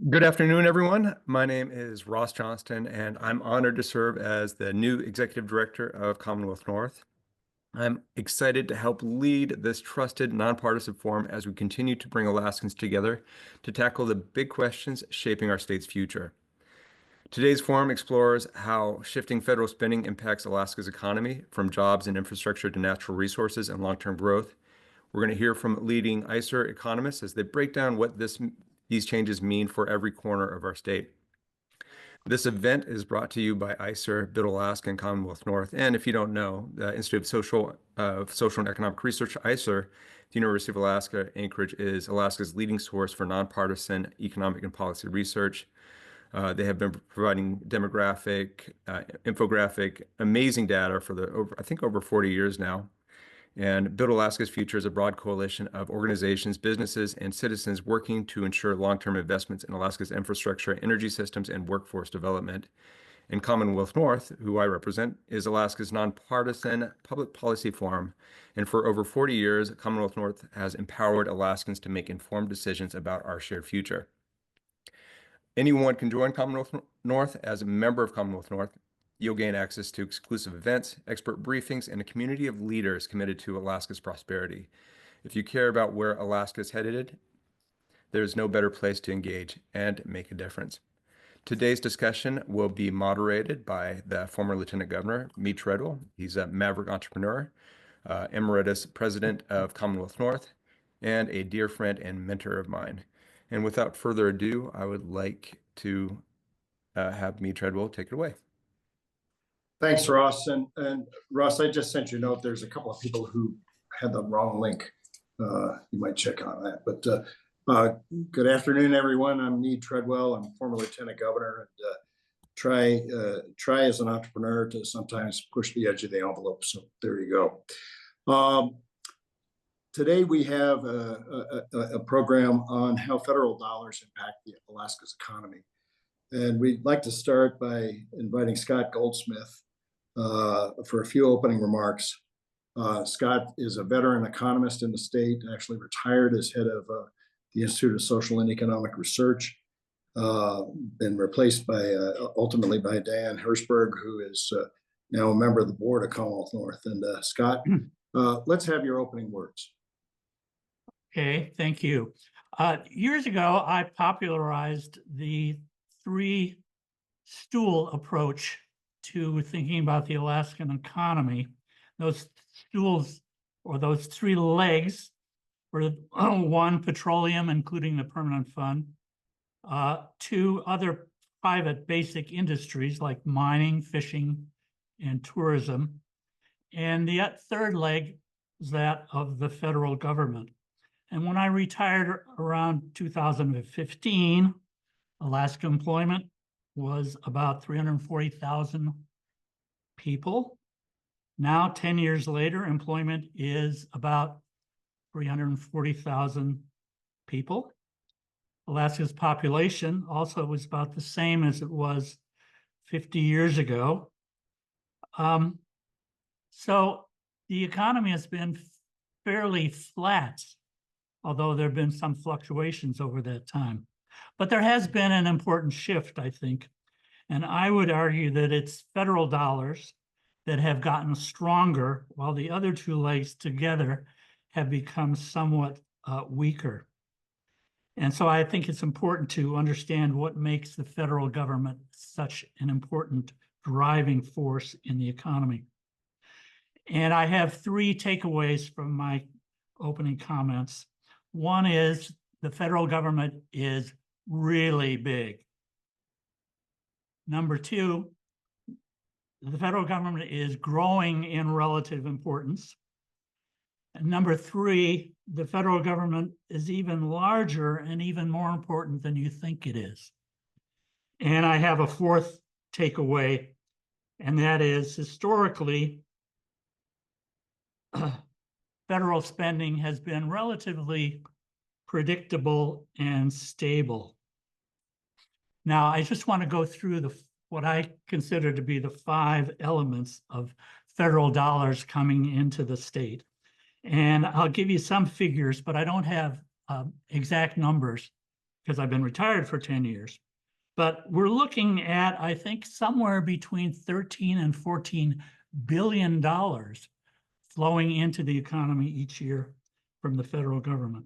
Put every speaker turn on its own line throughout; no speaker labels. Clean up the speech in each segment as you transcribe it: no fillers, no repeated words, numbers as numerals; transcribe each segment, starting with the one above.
Good afternoon, everyone. My name is Ross Johnston, and I'm honored to serve as the new Executive Director of Commonwealth North. I'm excited to help lead this trusted, nonpartisan forum as we continue to bring Alaskans together to tackle the big questions shaping our state's future. Today's forum explores how shifting federal spending impacts Alaska's economy, from jobs and infrastructure to natural resources and long-term growth. We're going to hear from leading ISER economists as they break down what these changes mean for every corner of our state. This event is brought to you by ISER, Bid Alaska, and Commonwealth North. And if you don't know, the Institute of Social and Economic Research, ISER, the University of Alaska, Anchorage, is Alaska's leading source for nonpartisan economic and policy research. They have been providing demographic, infographic, amazing data for I think over 40 years now. And Build Alaska's Future is a broad coalition of organizations, businesses, and citizens working to ensure long-term investments in Alaska's infrastructure, energy systems, and workforce development. And Commonwealth North, who I represent, is Alaska's nonpartisan public policy forum. And for over 40 years, Commonwealth North has empowered Alaskans to make informed decisions about our shared future. Anyone can join Commonwealth North as a member of Commonwealth North. You'll gain access to exclusive events, expert briefings, and a community of leaders committed to Alaska's prosperity. If you care about where Alaska is headed, there's no better place to engage and make a difference. Today's discussion will be moderated by the former Lieutenant Governor, Mead Treadwell. He's a maverick entrepreneur, Emeritus President of Commonwealth North, and a dear friend and mentor of mine. And without further ado, I would like to have Mead Treadwell take it away.
Thanks, Ross. And Ross, I just sent you a note. There's a couple of people who had the wrong link. You might check on that. But good afternoon, everyone. I'm Mead Treadwell. I'm former Lieutenant Governor, and try as an entrepreneur to sometimes push the edge of the envelope. So there you go. Today we have a program on how federal dollars impact Alaska's economy. And we'd like to start by inviting Scott Goldsmith for a few opening remarks. Scott is a veteran economist in the state, actually retired as head of the Institute of Social and Economic Research, been replaced ultimately by Dan Hirschberg, who is now a member of the board of Commonwealth North. And Scott, let's have your opening words.
Okay, thank you. Years ago, I popularized the three-stool approach to thinking about the Alaskan economy. Those stools, or those three legs, were one, petroleum, including the permanent fund, two, other private basic industries like mining, fishing, and tourism, and the third leg is that of the federal government. And when I retired around 2015, Alaska employment was about 340,000 people. Now, 10 years later, employment is about 340,000 people. Alaska's population also was about the same as it was 50 years ago. So the economy has been fairly flat, although there have been some fluctuations over that time. But there has been an important shift, I think. And I would argue that it's federal dollars that have gotten stronger, while the other two legs together have become somewhat weaker. And so I think it's important to understand what makes the federal government such an important driving force in the economy. And I have three takeaways from my opening comments. One is the federal government is really big. Number two, the federal government is growing in relative importance. And number three, the federal government is even larger and even more important than you think it is. And I have a fourth takeaway, and that is historically, federal spending has been relatively predictable and stable. Now, I just want to go through what I consider to be the 5 elements of federal dollars coming into the state. And I'll give you some figures, but I don't have exact numbers. because I've been retired for 10 years. But we're looking at, I think, somewhere between 13 and 14 billion dollars flowing into the economy each year from the federal government.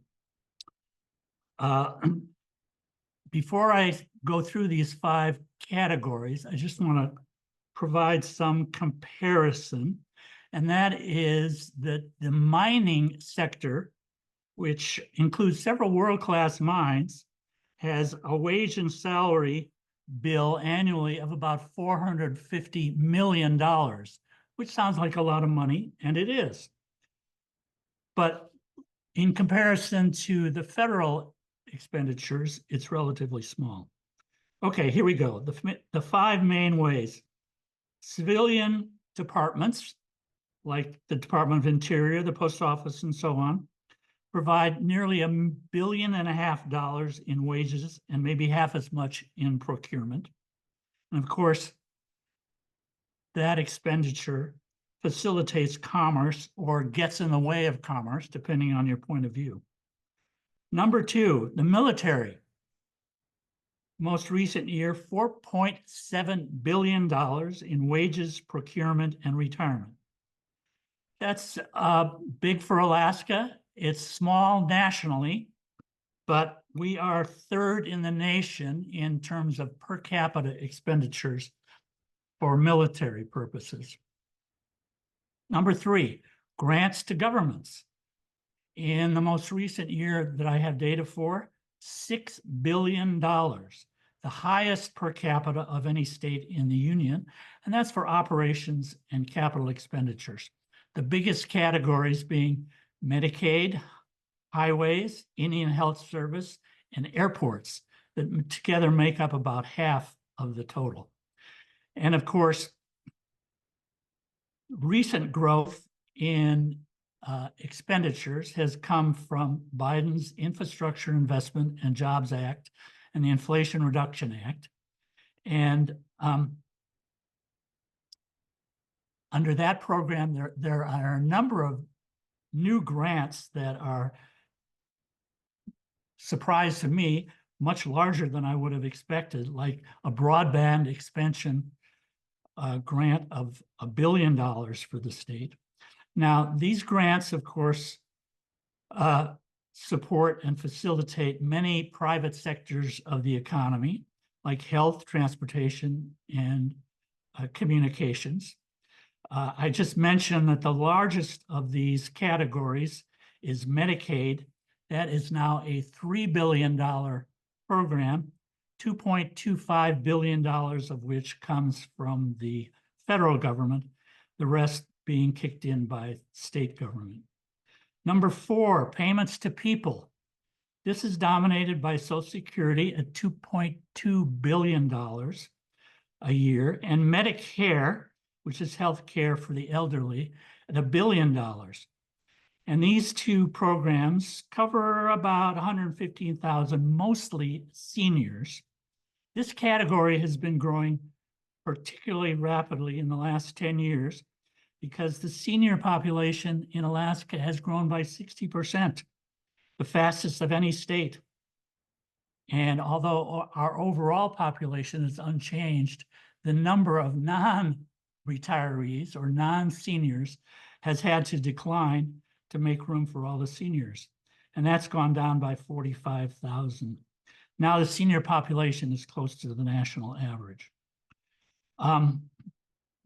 Before I go through these 5 categories, I just want to provide some comparison, and that is that the mining sector, which includes several world-class mines, has a wage and salary bill annually of about $450 million, which sounds like a lot of money, and it is. But in comparison to the federal expenditures, it's relatively small. Okay, here we go. The 5 main ways. Civilian departments, like the Department of Interior, the Post Office, and so on, provide nearly $1.5 billion in wages and maybe half as much in procurement. And of course, that expenditure facilitates commerce or gets in the way of commerce, depending on your point of view. Number 2, the military. Most recent year, $4.7 billion in wages, procurement, and retirement. That's big for Alaska. It's small nationally, but we are 3rd in the nation in terms of per capita expenditures for military purposes. Number 3, grants to governments. In the most recent year that I have data for, $6 billion, the highest per capita of any state in the union, and that's for operations and capital expenditures. The biggest categories being Medicaid, highways, Indian Health Service, and airports that together make up about half of the total. And of course, recent growth in expenditures has come from Biden's Infrastructure Investment and Jobs Act and the Inflation Reduction Act. And under that program, there are a number of new grants that are, surprise to me, much larger than I would have expected, like a broadband expansion grant of $1 billion for the state. Now, these grants, of course, support and facilitate many private sectors of the economy, like health, transportation, and communications. I just mentioned that the largest of these categories is Medicaid. That is now a $3 billion program, $2.25 billion of which comes from the federal government, the rest being kicked in by state government. Number 4, payments to people. This is dominated by Social Security at $2.2 billion a year, and Medicare, which is health care for the elderly, at $1 billion. And these 2 programs cover about 115,000, mostly seniors. This category has been growing particularly rapidly in the last 10 years because the senior population in Alaska has grown by 60%, the fastest of any state. And although our overall population is unchanged, the number of non-retirees or non-seniors has had to decline to make room for all the seniors. And that's gone down by 45,000. Now the senior population is close to the national average.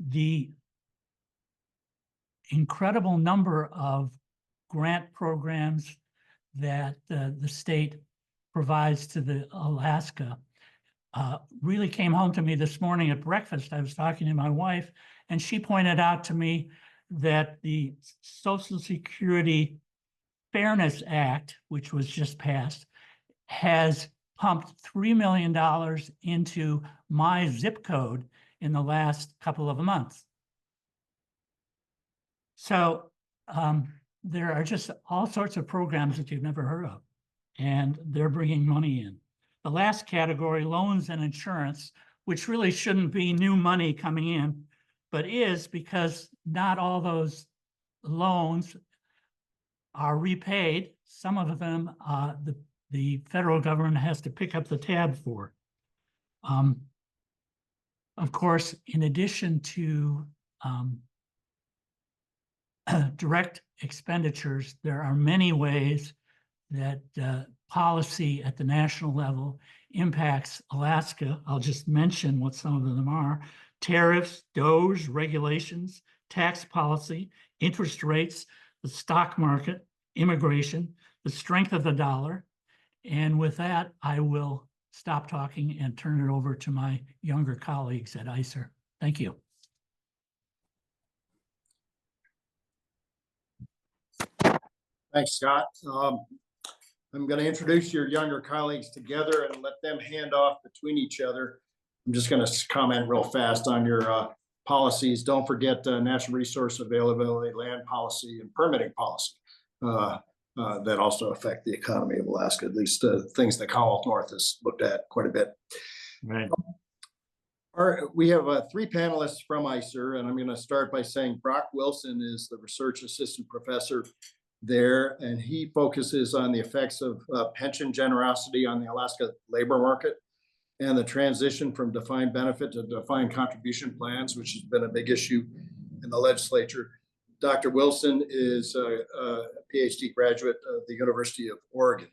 The incredible number of grant programs that the state provides to the Alaska really came home to me this morning at breakfast. I was talking to my wife, and she pointed out to me that the Social Security Fairness Act, which was just passed, has pumped $3 million into my zip code in the last couple of months. So there are just all sorts of programs that you've never heard of, and they're bringing money in. The last category, loans and insurance, which really shouldn't be new money coming in, but is because not all those loans are repaid. Some of them, the the federal government has to pick up the tab for. Of course, in addition to direct expenditures, there are many ways that policy at the national level impacts Alaska. I'll just mention what some of them are: tariffs, DOGE, regulations, tax policy, interest rates, the stock market, immigration, the strength of the dollar. And with that, I will stop talking and turn it over to my younger colleagues at ISER. Thank you.
Thanks, Scott. I'm going to introduce your younger colleagues together and let them hand off between each other. I'm just going to comment real fast on your policies. Don't forget natural resource availability, land policy, and permitting policy that also affect the economy of Alaska, at least things that Commonwealth North has looked at quite a bit.
Right.
We have three panelists from ISER, and I'm going to start by saying Brock Wilson is the research assistant professor there, and he focuses on the effects of pension generosity on the Alaska labor market and the transition from defined benefit to defined contribution plans, which has been a big issue in the legislature. Dr. Wilson is a PhD graduate of the University of Oregon.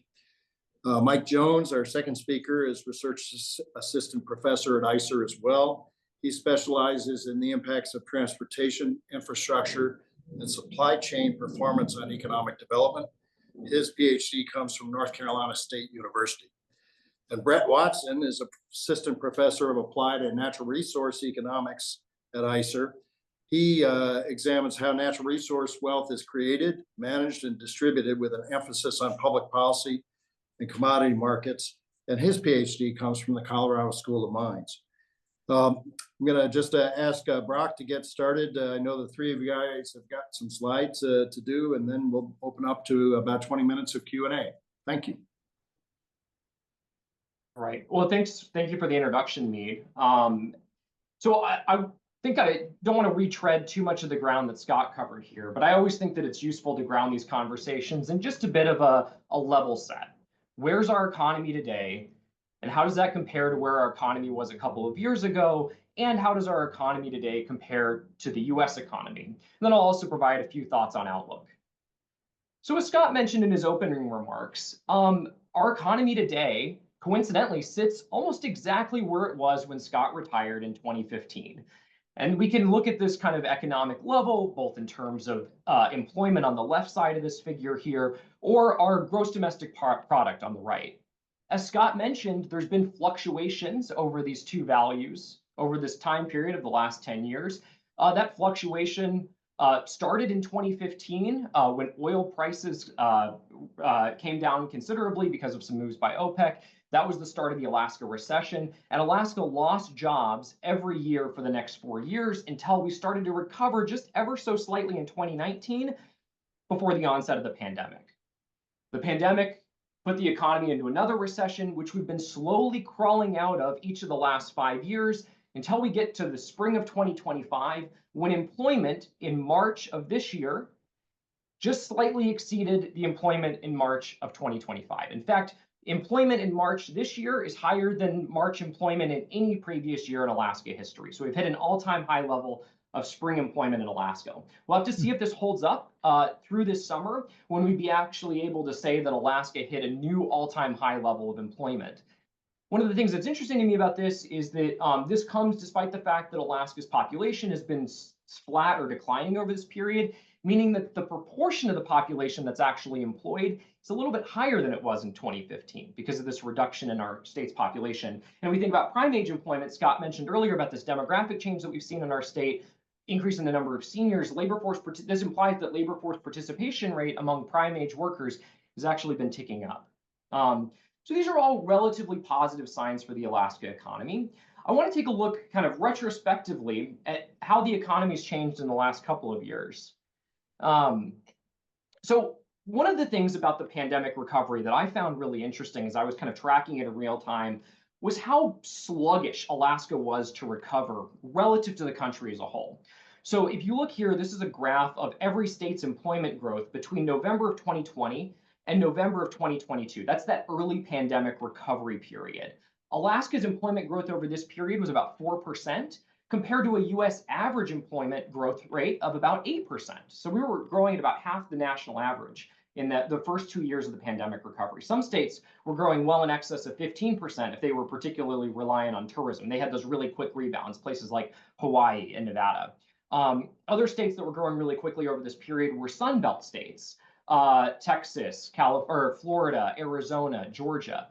Mike Jones, our second speaker, is research assistant professor at ISER as well. He specializes in the impacts of transportation, infrastructure, and supply chain performance on economic development. His PhD comes from North Carolina State University. And Brett Watson is an assistant professor of applied and natural resource economics at ISER. He examines how natural resource wealth is created, managed, and distributed with an emphasis on public policy and commodity markets. And his PhD comes from the Colorado School of Mines. I'm going to just ask Brock to get started. I know the three of you guys have got some slides to do, and then we'll open up to about 20 minutes of Q&A. Thank you.
All right. Well, thank you for the introduction, Mead. So I think I don't want to retread too much of the ground that Scott covered here, but I always think that it's useful to ground these conversations in just a bit of a level set. Where's our economy today? And how does that compare to where our economy was a couple of years ago? And how does our economy today compare to the US economy? And then I'll also provide a few thoughts on outlook. So as Scott mentioned in his opening remarks, our economy today coincidentally sits almost exactly where it was when Scott retired in 2015. And we can look at this kind of economic level, both in terms of employment on the left side of this figure here, or our gross domestic product on the right. As Scott mentioned, there's been fluctuations over these two values over this time period of the last 10 years. That fluctuation started in 2015 when oil prices came down considerably because of some moves by OPEC. That was the start of the Alaska recession, and Alaska lost jobs every year for the next 4 years until we started to recover just ever so slightly in 2019 before the onset of the pandemic. The pandemic put the economy into another recession, which we've been slowly crawling out of each of the last 5 years until we get to the spring of 2025, when employment in March of this year just slightly exceeded the employment in March of 2025. In fact, employment in March this year is higher than March employment in any previous year in Alaska history. So we've hit an all-time high level of spring employment in Alaska. We'll have to see if this holds up through this summer, when we'd be actually able to say that Alaska hit a new all-time high level of employment. One of the things that's interesting to me about this is that this comes despite the fact that Alaska's population has been flat or declining over this period, meaning that the proportion of the population that's actually employed is a little bit higher than it was in 2015 because of this reduction in our state's population. And we think about prime age employment. Scott mentioned earlier about this demographic change that we've seen in our state, increase in the number of seniors. This implies that labor force participation rate among prime age workers has actually been ticking up. So these are all relatively positive signs for the Alaska economy. I want to take a look kind of retrospectively at how the economy's changed in the last couple of years. So one of the things about the pandemic recovery that I found really interesting as I was kind of tracking it in real time was how sluggish Alaska was to recover relative to the country as a whole. So if you look here, this is a graph of every state's employment growth between November of 2020 and November of 2022. That's that early pandemic recovery period. Alaska's employment growth over this period was about 4%, compared to a US average employment growth rate of about 8%. So we were growing at about half the national average in the first 2 years of the pandemic recovery. Some states were growing well in excess of 15% if they were particularly reliant on tourism. They had those really quick rebounds, places like Hawaii and Nevada. Other states that were growing really quickly over this period were Sunbelt states, Texas, Florida, Arizona, Georgia.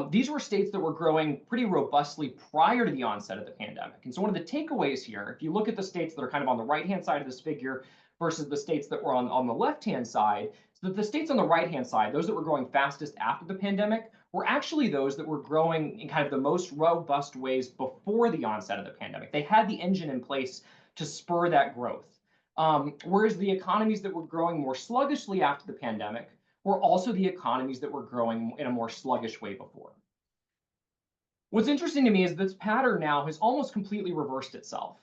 These were states that were growing pretty robustly prior to the onset of the pandemic. And so one of the takeaways here, if you look at the states that are kind of on the right-hand side of this figure versus the states that were on the left-hand side, so that the states on the right-hand side, those that were growing fastest after the pandemic, were actually those that were growing in kind of the most robust ways before the onset of the pandemic. They had the engine in place to spur that growth. Whereas the economies that were growing more sluggishly after the pandemic were also the economies that were growing in a more sluggish way before. What's interesting to me is this pattern now has almost completely reversed itself.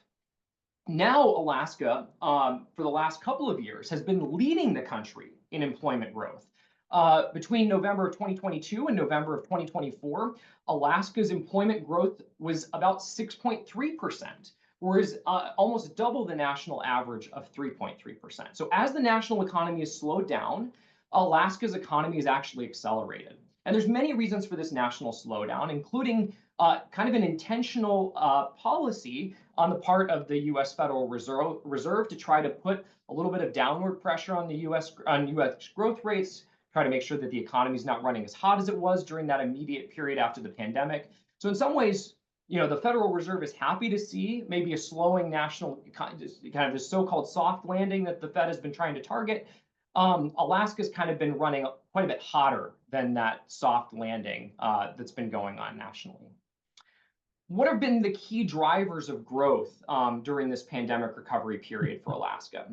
Now Alaska, for the last couple of years, has been leading the country in employment growth. Between November of 2022 and November of 2024, Alaska's employment growth was about 6.3%, whereas almost double the national average of 3.3%. So as the national economy has slowed down, Alaska's economy has actually accelerated. And there's many reasons for this national slowdown, including kind of an intentional policy on the part of the U.S. Federal Reserve to try to put a little bit of downward pressure on the U.S. growth rates, try to make sure that the economy is not running as hot as it was during that immediate period after the pandemic. So in some ways, the Federal Reserve is happy to see maybe a slowing national kind of this so-called soft landing that the Fed has been trying to target. Alaska's kind of been running quite a bit hotter than that soft landing that's been going on nationally. What have been the key drivers of growth during this pandemic recovery period for Alaska?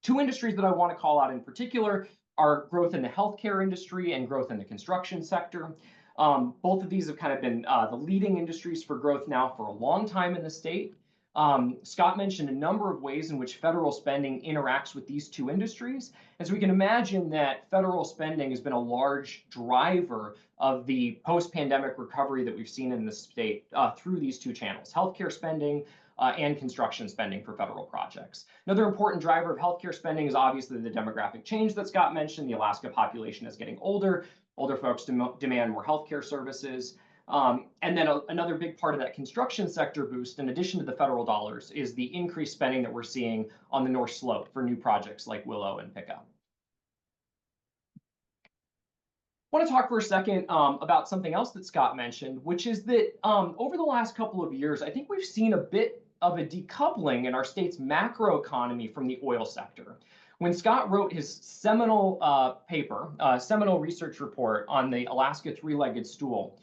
Two industries that I want to call out in particular are growth in the healthcare industry and growth in the construction sector. Both of these have kind of been the leading industries for growth now for a long time in the state. Scott mentioned a number of ways in which federal spending interacts with these two industries. And so we can imagine that federal spending has been a large driver of the post-pandemic recovery that we've seen in the state through these two channels, healthcare spending and construction spending for federal projects. Another important driver of healthcare spending is obviously the demographic change that Scott mentioned. The Alaska population is getting older. Older folks demand more healthcare services. And then another big part of that construction sector boost, in addition to the federal dollars, is the increased spending that we're seeing on the North Slope for new projects like Willow and Pickup. I want to talk for a second about something else that Scott mentioned, which is that over the last couple of years, I think we've seen a bit of a decoupling in our state's macroeconomy from the oil sector. When Scott wrote his seminal seminal research report on the Alaska three-legged stool,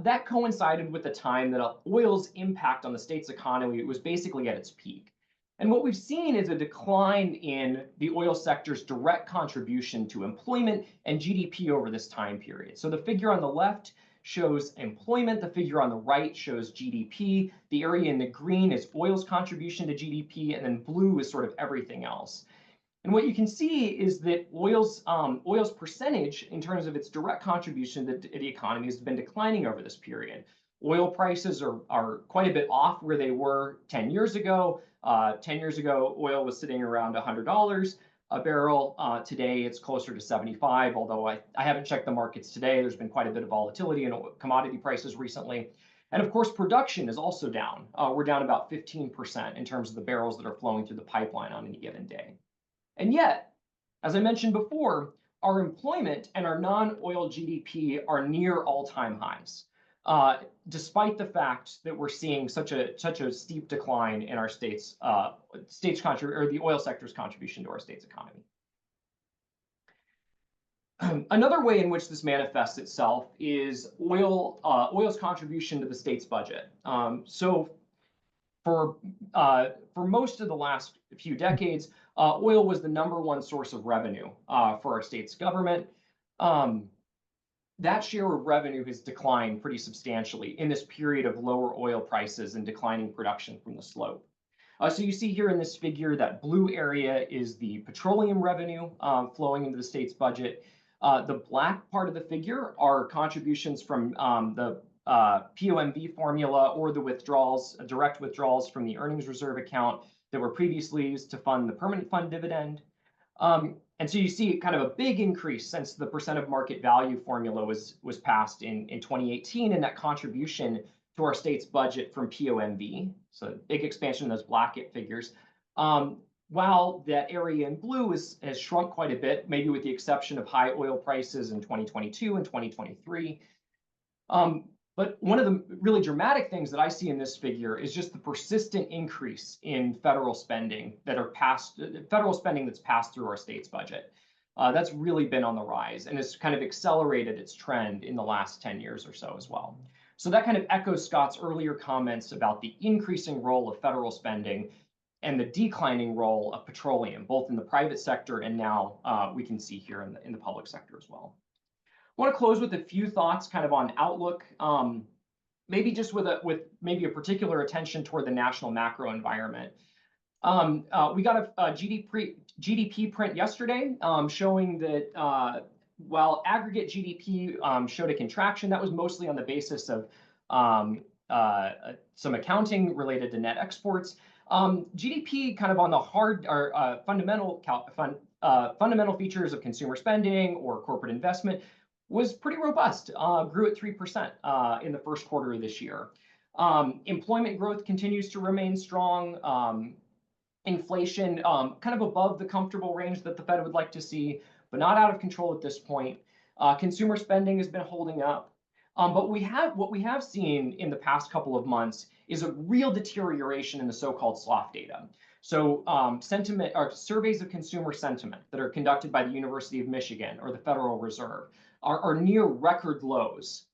that coincided with the time that oil's impact on the state's economy was basically at its peak. And what we've seen is a decline in the oil sector's direct contribution to employment and GDP over this time period. So the figure on the left shows employment, the figure on the right shows GDP, the area in the green is oil's contribution to GDP, and then blue is sort of everything else. And what you can see is that oil's percentage in terms of its direct contribution to the economy has been declining over this period. Oil prices are quite a bit off where they were 10 years ago. 10 years ago, oil was sitting around $100 a barrel. Today, it's closer to 75, although I haven't checked the markets today. There's been quite a bit of volatility in commodity prices recently. And of course, production is also down. We're down about 15% in terms of the barrels that are flowing through the pipeline on any given day. And yet, as I mentioned before, our employment and our non-oil GDP are near all-time highs, despite the fact that we're seeing such a steep decline in our the oil sector's contribution to our state's economy. Another way in which this manifests itself is oil's contribution to the state's budget. So for most of the last few decades, oil was the #1 source of revenue for our state's government. That share of revenue has declined pretty substantially in this period of lower oil prices and declining production from the slope. So you see here in this figure that blue area is the petroleum revenue flowing into the state's budget. The black part of the figure are contributions from the POMV formula or the withdrawals, direct withdrawals from the earnings reserve account that were previously used to fund the permanent fund dividend. And so you see kind of a big increase since the percent of market value formula was passed in 2018, and that contribution to our state's budget from POMV. So big expansion in those black figures. While that area in blue has shrunk quite a bit, maybe with the exception of high oil prices in 2022 and 2023. But one of the really dramatic things that I see in this figure is just the persistent increase in federal spending federal spending that's passed through our state's budget. That's really been on the rise and has kind of accelerated its trend in the last 10 years or so as well. So that kind of echoes Scott's earlier comments about the increasing role of federal spending and the declining role of petroleum, both in the private sector and now we can see here in the public sector as well. I want to close with a few thoughts kind of on outlook, maybe just with maybe a particular attention toward the national macro environment. We got a GDP print yesterday showing that while aggregate GDP showed a contraction, that was mostly on the basis of some accounting related to net exports. GDP kind of on the hard or fundamental features of consumer spending or corporate investment was pretty robust, grew at 3% in the first quarter of this year. Employment growth continues to remain strong. Inflation kind of above the comfortable range that the Fed would like to see, but not out of control at this point. Consumer spending has been holding up. But what we have seen in the past couple of months is a real deterioration in the so-called SLOF data. So sentiment or surveys of consumer sentiment that are conducted by the University of Michigan or the Federal Reserve are near record lows.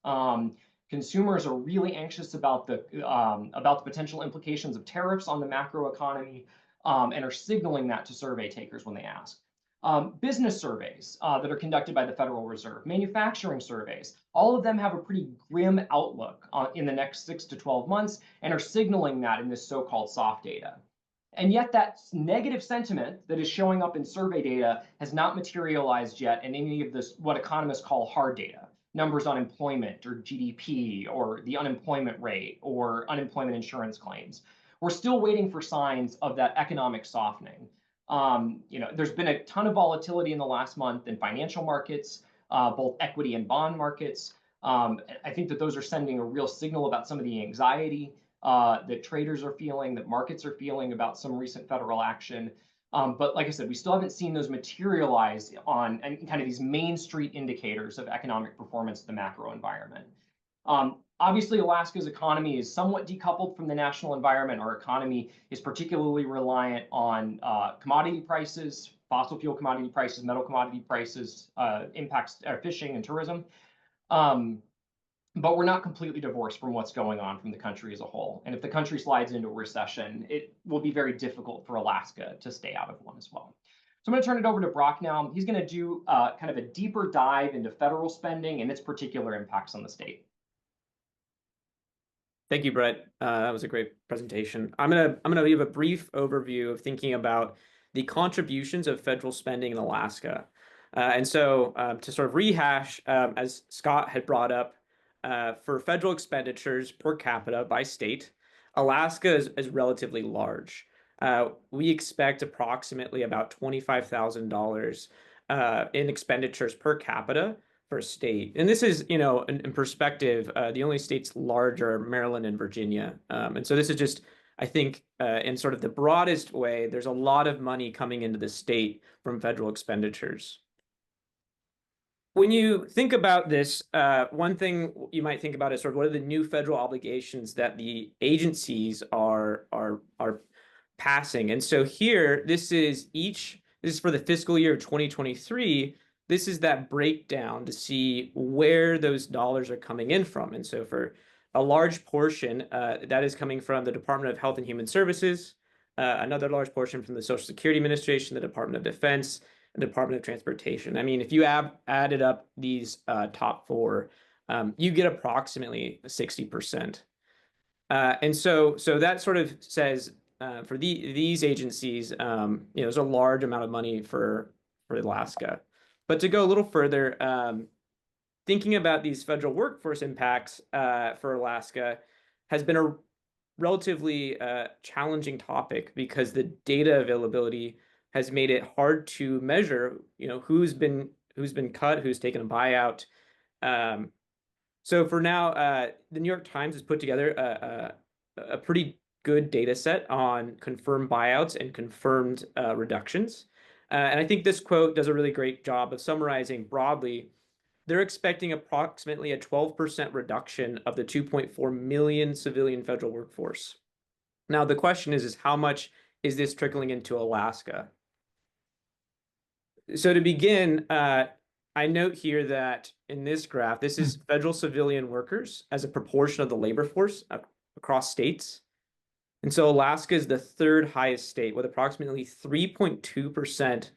Consumers are really anxious about the potential implications of tariffs on the macro economy and are signaling that to survey takers when they ask. Business surveys that are conducted by the Federal Reserve, manufacturing surveys, all of them have a pretty grim outlook in the next 6 to 12 months and are signaling that in this so-called soft data. And yet that negative sentiment that is showing up in survey data has not materialized yet in any of this, what economists call hard data, numbers on employment or GDP or the unemployment rate or unemployment insurance claims. We're still waiting for signs of that economic softening. There's been a ton of volatility in the last month in financial markets, both equity and bond markets. I think that those are sending a real signal about some of the anxiety that traders are feeling, that markets are feeling about some recent federal action. But like I said, we still haven't seen those materialize on and kind of these main street indicators of economic performance of the macro environment. Obviously, Alaska's economy is somewhat decoupled from the national environment. Our economy is particularly reliant on commodity prices, fossil fuel commodity prices, metal commodity prices, impacts fishing and tourism. But we're not completely divorced from what's going on from the country as a whole. And if the country slides into a recession, it will be very difficult for Alaska to stay out of one as well. So I'm going to turn it over to Brock now. He's going to do kind of a deeper dive into federal spending and its particular impacts on the state.
Thank you, Brett. That was a great presentation. I'm gonna give a brief overview of thinking about the contributions of federal spending in Alaska. And so to sort of rehash, as Scott had brought up, for federal expenditures per capita by state, Alaska is relatively large. We expect approximately about $25,000 in expenditures per capita for a state. And this is, in perspective, the only states large are Maryland and Virginia. And so this is just, I think, in sort of the broadest way, there's a lot of money coming into the state from federal expenditures. When you think about this, one thing you might think about is sort of what are the new federal obligations that the agencies are passing. And so here, this is for the fiscal year of 2023. This is that breakdown to see where those dollars are coming in from. And so for a large portion, that is coming from the Department of Health and Human Services, another large portion from the Social Security Administration, the Department of Defense, and Department of Transportation. I mean, if you have added up these top four, you get approximately 60%. And so that sort of says for these agencies, there's a large amount of money for Alaska. But to go a little further, thinking about these federal workforce impacts for Alaska has been a relatively challenging topic because the data availability has made it hard to measure, who's been cut, who's taken a buyout. So for now, the New York Times has put together a pretty good data set on confirmed buyouts and confirmed reductions. And I think this quote does a really great job of summarizing broadly. They're expecting approximately a 12% reduction of the 2.4 million civilian federal workforce. Now, the question is how much is this trickling into Alaska? So to begin, I note here that in this graph, this is federal civilian workers as a proportion of the labor force across states. And so Alaska is the third highest state with approximately 3.2%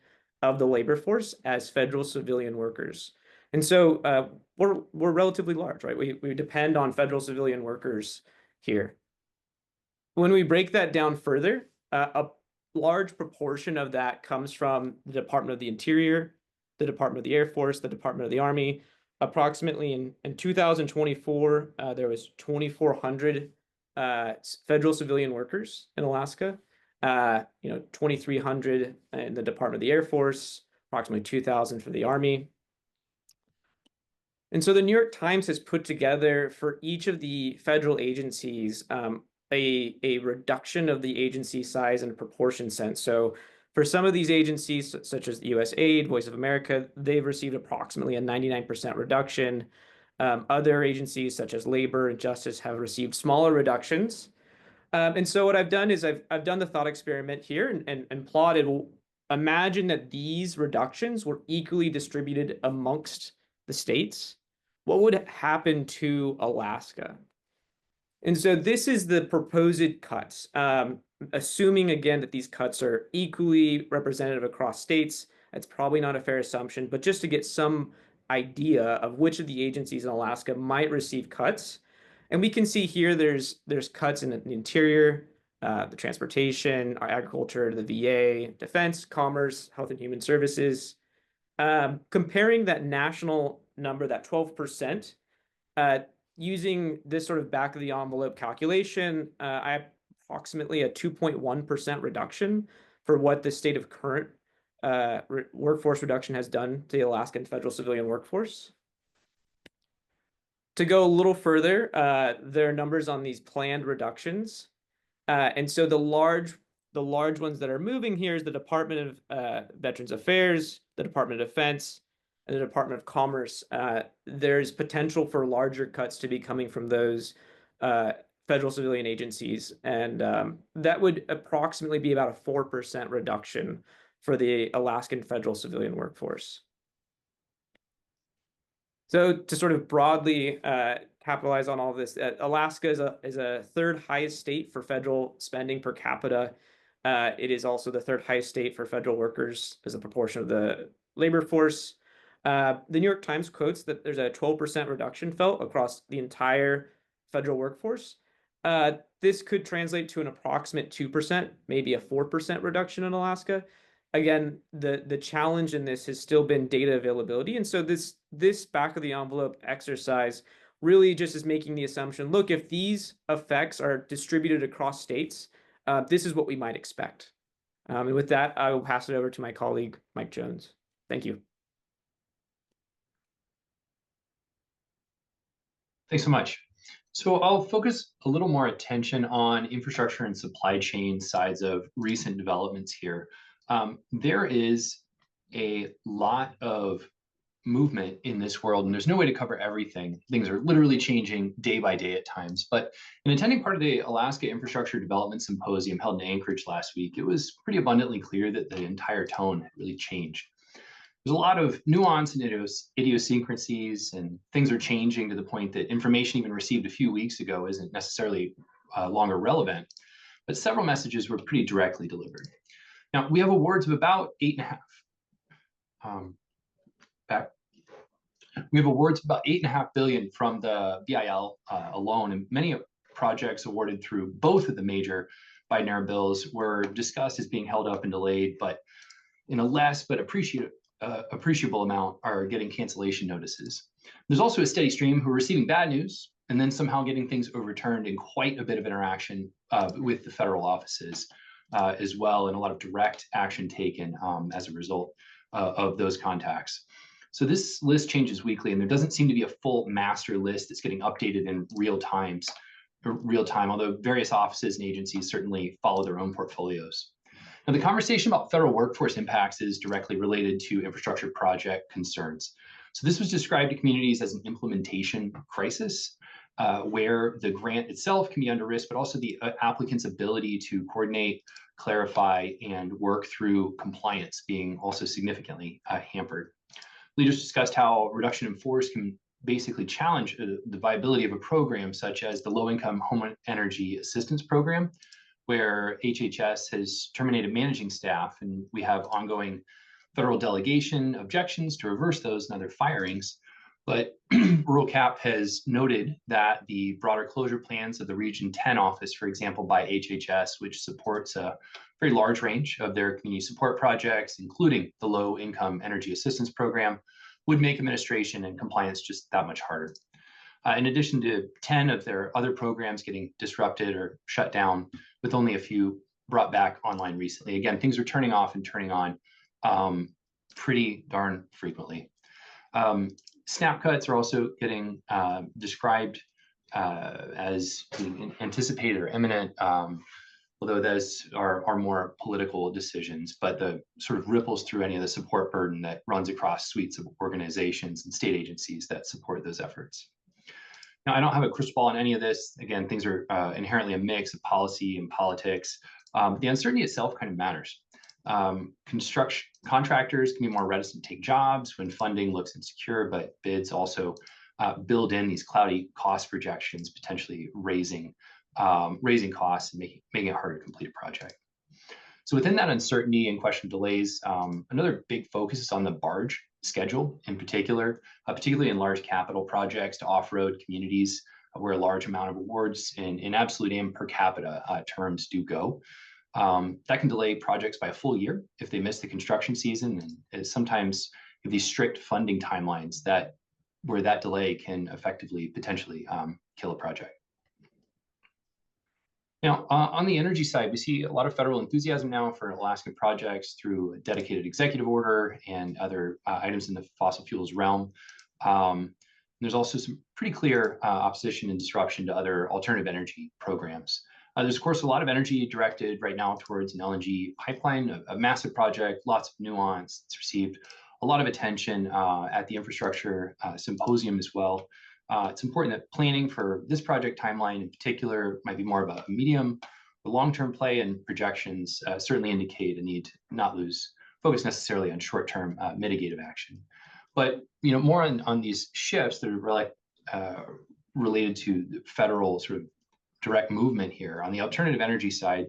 of the labor force as federal civilian workers. And so we're relatively large, right? We depend on federal civilian workers here. When we break that down further, a large proportion of that comes from the Department of the Interior, the Department of the Air Force, the Department of the Army. Approximately in 2024, there was 2,400 federal civilian workers in Alaska. 2,300 in the Department of the Air Force, approximately 2,000 for the Army. And so the New York Times has put together for each of the federal agencies a reduction of the agency size in a proportion sense. So for some of these agencies, such as USAID, Voice of America, they've received approximately a 99% reduction. Other agencies, such as Labor and Justice, have received smaller reductions. And so what I've done is I've done the thought experiment here and plotted. Well, imagine that these reductions were equally distributed amongst the states. What would happen to Alaska? And so this is the proposed cuts, assuming again that these cuts are equally representative across states. That's probably not a fair assumption, but just to get some idea of which of the agencies in Alaska might receive cuts. And we can see here there's cuts in the Interior, the Transportation, our Agriculture, the VA, Defense, Commerce, Health and Human Services. Comparing that national number, that 12%, using this sort of back of the envelope calculation, I have approximately a 2.1% reduction for what the state of current workforce reduction has done to the Alaskan federal civilian workforce. To go a little further, there are numbers on these planned reductions. And so the large ones that are moving here is the Department of Veterans Affairs, the Department of Defense, and the Department of Commerce. There's potential for larger cuts to be coming from those federal civilian agencies. And that would approximately be about a 4% reduction for the Alaskan federal civilian workforce. So to sort of broadly capitalize on all this, Alaska is a third highest state for federal spending per capita. It is also the third highest state for federal workers as a proportion of the labor force. The New York Times quotes that there's a 12% reduction felt across the entire federal workforce. This could translate to an approximate 2%, maybe a 4% reduction in Alaska. Again, the challenge in this has still been data availability. And so this back of the envelope exercise really just is making the assumption, look, if these effects are distributed across states, this is what we might expect. And with that, I will pass it over to my colleague, Mike Jones. Thank you.
Thanks so much. So I'll focus a little more attention on infrastructure and supply chain sides of recent developments here. There is a lot of movement in this world, and there's no way to cover everything. Things are literally changing day by day at times. But in attending part of the Alaska Infrastructure Development Symposium held in Anchorage last week, it was pretty abundantly clear that the entire tone had really changed. There's a lot of nuance and idiosyncrasies, and things are changing to the point that information even received a few weeks ago isn't necessarily longer relevant. But several messages were pretty directly delivered. Now, we have awards of about 8.5. We have awards of about $8.5 billion from the BIL alone, and many projects awarded through both of the major Biden-era bills were discussed as being held up and delayed, but in a less but appreciated appreciable amount are getting cancellation notices. There's also a steady stream who are receiving bad news and then somehow getting things overturned, in quite a bit of interaction with the federal offices as well, and a lot of direct action taken as a result of those contacts. So this list changes weekly, and there doesn't seem to be a full master list that's getting updated in real time, although various offices and agencies certainly follow their own portfolios. Now, the conversation about federal workforce impacts is directly related to infrastructure project concerns. So this was described to communities as an implementation crisis, where the grant itself can be under risk, but also the applicant's ability to coordinate, clarify, and work through compliance being also significantly hampered. Leaders discussed how reduction in force can basically challenge the viability of a program such as the Low-Income Home Energy Assistance Program, where HHS has terminated managing staff, and we have ongoing federal delegation objections to reverse those and other firings. But Rural CAP has noted that the broader closure plans of the Region 10 office, for example, by HHS, which supports a very large range of their community support projects, including the Low Income Energy Assistance Program, would make administration and compliance just that much harder. In addition to 10 of their other programs getting disrupted or shut down, with only a few brought back online recently. Again, things are turning off and turning on pretty darn frequently. Snap cuts are also getting described as being anticipated or imminent, although those are more political decisions, but the sort of ripples through any of the support burden that runs across suites of organizations and state agencies that support those efforts. Now, I don't have a crystal ball on any of this. Again, things are inherently a mix of policy and politics. The uncertainty itself kind of matters. Construction contractors can be more reticent to take jobs when funding looks insecure, but bids also build in these cloudy cost projections, potentially raising costs and making it harder to complete a project. So within that uncertainty and question delays, another big focus is on the barge schedule in particular, particularly in large capital projects to off-road communities where a large amount of awards in absolute and per capita terms do go. That can delay projects by a full year if they miss the construction season, and sometimes have these strict funding timelines where that delay can effectively potentially kill a project. Now, on the energy side, we see a lot of federal enthusiasm now for Alaska projects through a dedicated executive order and other items in the fossil fuels realm. There's also some pretty clear opposition and disruption to other alternative energy programs. There's, of course, a lot of energy directed right now towards an LNG pipeline, a massive project, lots of nuance. It's received a lot of attention at the infrastructure symposium as well. It's important that planning for this project timeline in particular might be more of a medium or long-term play, and projections certainly indicate a need to not lose focus necessarily on short-term mitigative action. But more on these shifts that are related to the federal sort of direct movement here. On the alternative energy side,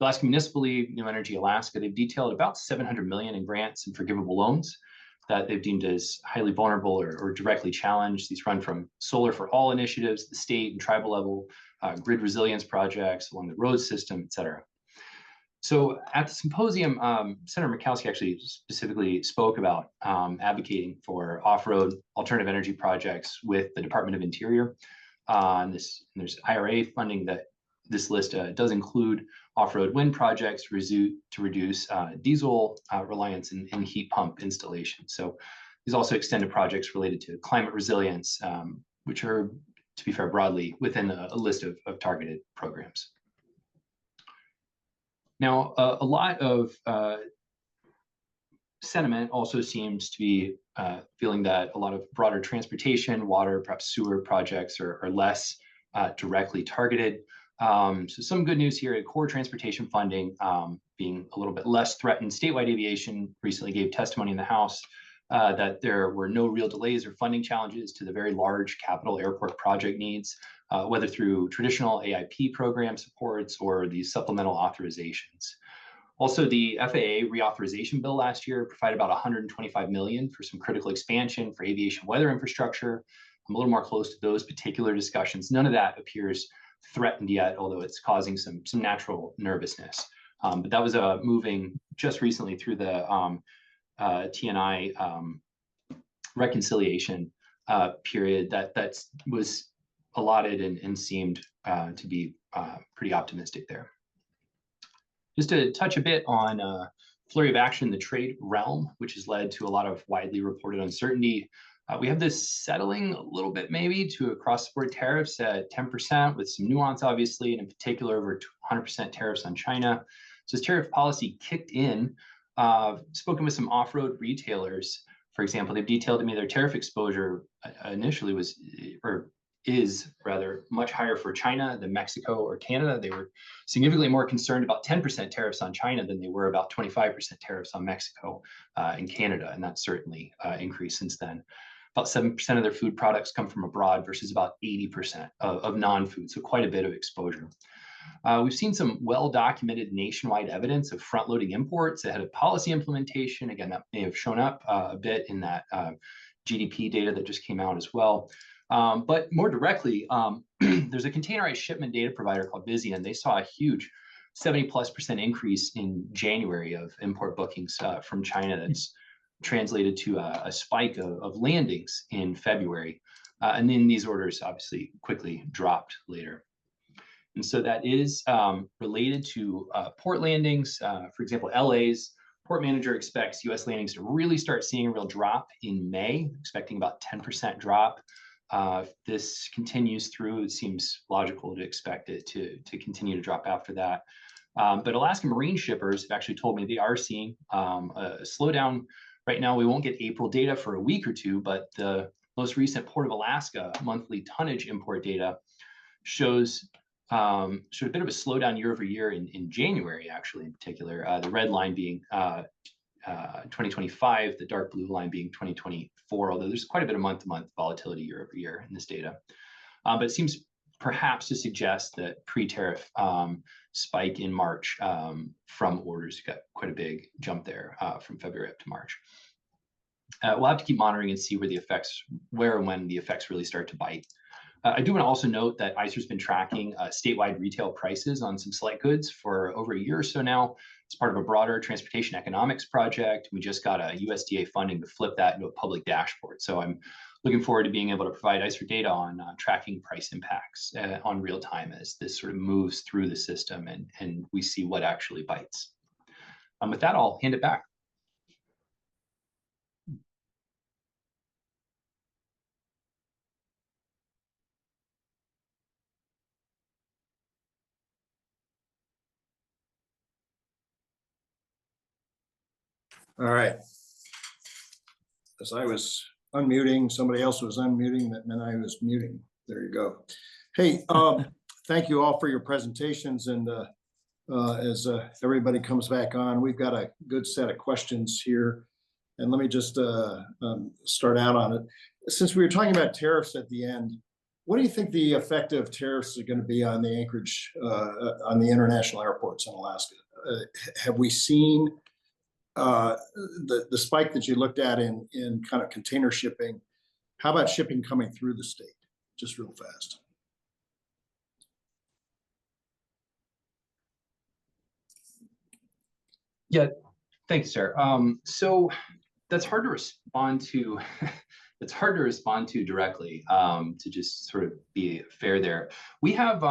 Alaska Municipal League, New Energy Alaska, they've detailed about $700 million in grants and forgivable loans that they've deemed as highly vulnerable or directly challenged. These run from solar for all initiatives, the state and tribal level, grid resilience projects along the road system, et cetera. So at the symposium, Senator Murkowski actually specifically spoke about advocating for off-road alternative energy projects with the Department of Interior. And there's IRA funding that this list does include off-road wind projects to reduce diesel reliance in heat pump installation. So these also extend to projects related to climate resilience, which are, to be fair, broadly within a list of targeted programs. Now, a lot of sentiment also seems to be feeling that a lot of broader transportation, water, perhaps sewer projects are less directly targeted. So some good news here at core transportation funding being a little bit less threatened. Statewide Aviation recently gave testimony in the House that there were no real delays or funding challenges to the very large capital airport project needs, whether through traditional AIP program supports or these supplemental authorizations. Also, the FAA reauthorization bill last year provided about $125 million for some critical expansion for aviation weather infrastructure. I'm a little more close to those particular discussions. None of that appears threatened yet, although it's causing some natural nervousness. But that was moving just recently through the T&I reconciliation period that was allotted and seemed to be pretty optimistic there. Just to touch a bit on flurry of action in the trade realm, which has led to a lot of widely reported uncertainty. We have this settling a little bit maybe to across-the-board tariffs at 10% with some nuance, obviously, and in particular over 100% tariffs on China. So as tariff policy kicked in, spoken with some off-road retailers, for example, they've detailed to me their tariff exposure initially was, or is rather, much higher for China than Mexico or Canada. They were significantly more concerned about 10% tariffs on China than they were about 25% tariffs on Mexico and Canada, and that's certainly increased since then. About 7% of their food products come from abroad versus about 80% of non-food, so quite a bit of exposure. We've seen some well-documented nationwide evidence of front-loading imports ahead of policy implementation. Again, that may have shown up a bit in that GDP data that just came out as well. But more directly, there's a containerized shipment data provider called Vizient. They saw a huge 70+% increase in January of import bookings from China that's translated to a spike of landings in February. And then these orders obviously quickly dropped later. And so that is related to port landings. For example, LA's port manager expects US landings to really start seeing a real drop in May, expecting about 10% drop. If this continues through, it seems logical to expect it to continue to drop after that. But Alaska marine shippers have actually told me they are seeing a slowdown. Right now, we won't get April data for a week or two, but the most recent Port of Alaska monthly tonnage import data showed a bit of a slowdown year over year in January, actually, in particular. The red line being 2025, the dark blue line being 2024, although there's quite a bit of month-to-month volatility year over year in this data. But it seems perhaps to suggest that pre-tariff spike in March from orders got quite a big jump there from February up to March. We'll have to keep monitoring and see where and when the effects really start to bite. I do want to also note that ISER has been tracking statewide retail prices on some select goods for over a year or so now. It's part of a broader transportation economics project. We just got a USDA funding to flip that into a public dashboard. So I'm looking forward to being able to provide ISER data on tracking price impacts on real time as this sort of moves through the system and we see what actually bites. With that, I'll hand it back.
All right. As I was unmuting, somebody else was unmuting, that meant I was muting. There you go. Hey, thank you all for your presentations. And as everybody comes back on, we've got a good set of questions here. And let me just start out on it. Since we were talking about tariffs at the end, what do you think the effect of tariffs are going to be on the Anchorage, on the international airports in Alaska? Have we seen the spike that you looked at in kind of container shipping? How about shipping coming through the state? Just real fast.
Yeah, thanks, Sarah. So that's hard to respond to. It's hard to respond to directly, to just sort of be fair there. We have,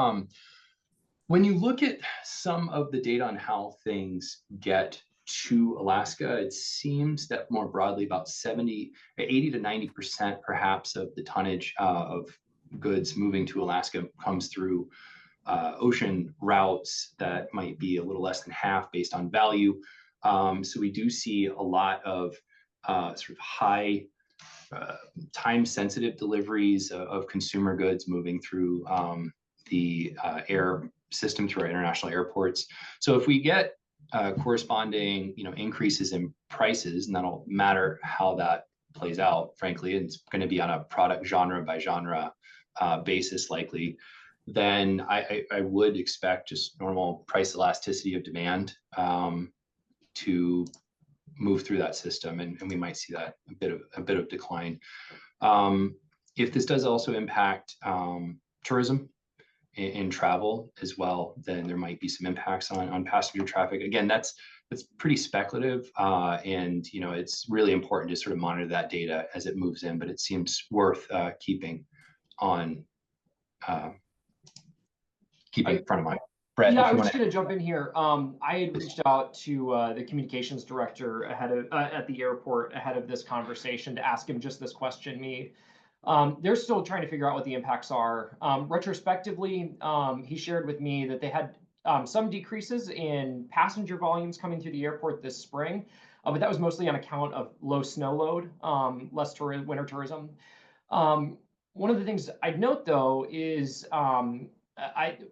when you look at some of the data on how things get to Alaska, it seems that more broadly about 80 to 90% perhaps of the tonnage of goods moving to Alaska comes through ocean routes that might be a little less than half based on value. So we do see a lot of sort of high time-sensitive deliveries of consumer goods moving through the air system through our international airports. So if we get corresponding, increases in prices, and that'll matter how that plays out. Frankly, it's going to be on a product genre by genre basis, likely. Then I would expect just normal price elasticity of demand to move through that system, and we might see that a bit of decline. If this does also impact tourism and travel as well, then there might be some impacts on passenger traffic. Again, that's pretty speculative, and it's really important to sort of monitor that data as it moves in. But it seems worth keeping on keeping front of mind. Brett,
Yeah,
if
I
you
was
want
just going to jump in here. I had reached out to the communications director ahead of at the airport ahead of this conversation to ask him just this question. They're still trying to figure out what the impacts are. Retrospectively, he shared with me that they had some decreases in passenger volumes coming through the airport this spring, but that was mostly on account of low snow load, less winter tourism. One of the things I'd note though is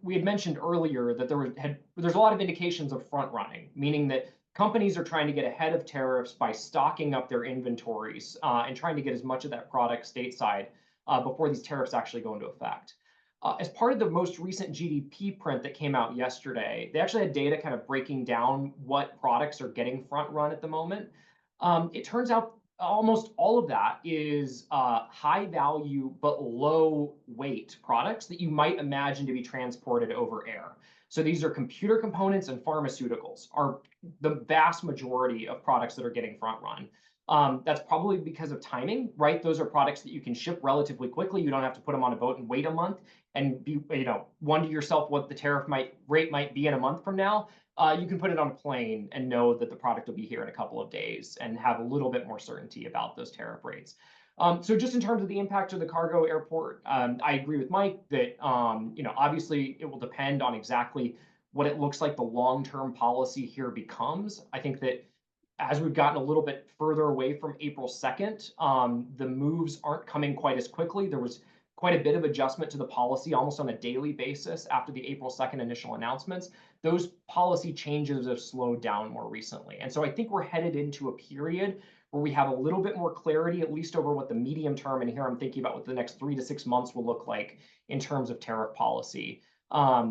we had mentioned earlier that there's a lot of indications of front running, meaning that companies are trying to get ahead of tariffs by stocking up their inventories and trying to get as much of that product stateside before these tariffs actually go into effect. As part of the most recent GDP print that came out yesterday, they actually had data kind of breaking down what products are getting front run at the moment. It turns out almost all of that is high value but low weight products that you might imagine to be transported over air. So these are computer components and pharmaceuticals are the vast majority of products that are getting front run. That's probably because of timing, right? Those are products that you can ship relatively quickly. You don't have to put them on a boat and wait a month and be, wonder yourself what the tariff rate might be in a month from now. You can put it on a plane and know that the product will be here in a couple of days and have a little bit more certainty about those tariff rates. So just in terms of the impact of the cargo airport, I agree with Mike that obviously it will depend on exactly what it looks like the long-term policy here becomes. I think that as we've gotten a little bit further away from April 2nd, the moves aren't coming quite as quickly. There was quite a bit of adjustment to the policy almost on a daily basis after the April 2nd initial announcements. Those policy changes have slowed down more recently. And so I think we're headed into a period where we have a little bit more clarity, at least over what the medium term, and here I'm thinking about what the next 3 to 6 months will look like in terms of tariff policy. As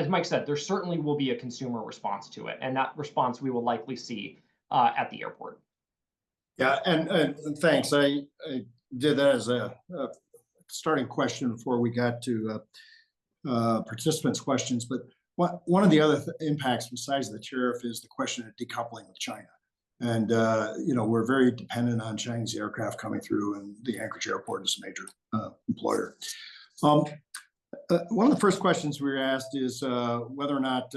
Mike said, there certainly will be a consumer response to it, and that response we will likely see at the airport.
Yeah, and thanks. I did that as a starting question before we got to participants' questions. But one of the other impacts besides the tariff is the question of decoupling with China. And, we're very dependent on Chinese aircraft coming through, and the Anchorage airport is a major employer. One of the first questions we were asked is whether or not,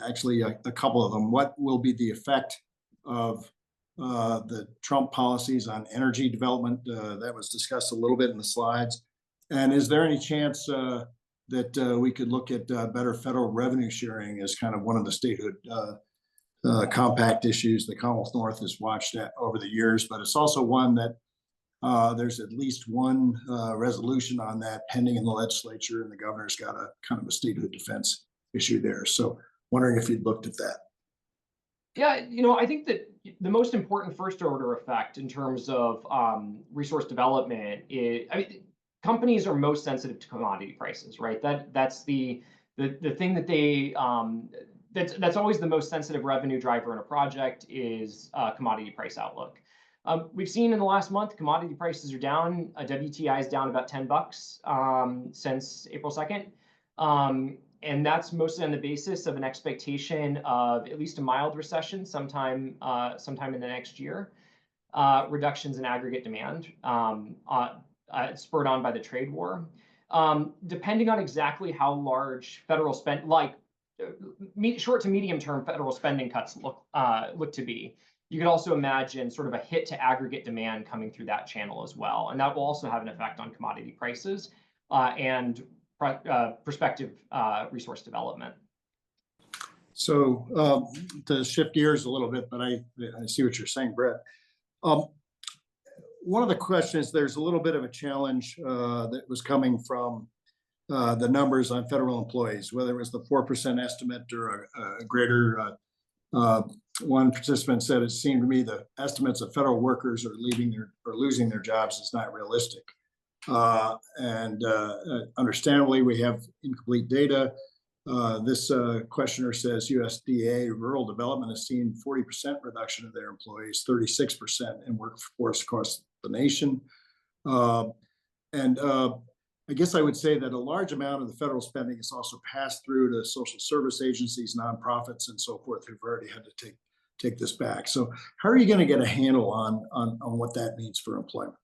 actually a couple of them, what will be the effect of the Trump policies on energy development? That was discussed a little bit in the slides. And is there any chance that we could look at better federal revenue sharing as kind of one of the statehood compact issues the Commonwealth North has watched over the years? But it's also one that there's at least one resolution on that pending in the legislature, and the governor's got a kind of a statehood defense issue there. So wondering if you'd looked at that.
Yeah, I think that the most important first order effect in terms of resource development is, companies are most sensitive to commodity prices, right? That's the thing that they that's always the most sensitive revenue driver in a project is commodity price outlook. We've seen in the last month, commodity prices are down. WTI is down about $10 since April 2nd. And that's mostly on the basis of an expectation of at least a mild recession sometime in the next year. Reductions in aggregate demand spurred on by the trade war. Depending on exactly how large federal spend, short to medium term federal spending cuts look to be, you could also imagine sort of a hit to aggregate demand coming through that channel as well. And that will also have an effect on commodity prices and prospective resource development.
So to shift gears a little bit, but I see what you're saying, Brett. One of the questions, there's a little bit of a challenge that was coming from the numbers on federal employees, whether it was the 4% estimate or a greater. One participant said, it seemed to me the estimates of federal workers are losing their jobs is not realistic. Understandably, we have incomplete data. This questioner says USDA rural development has seen 40% reduction of their employees, 36% in workforce across the nation. I guess I would say that a large amount of the federal spending is also passed through to social service agencies, nonprofits, and so forth, who've already had to take this back. So how are you going to get a handle on what that means for employment?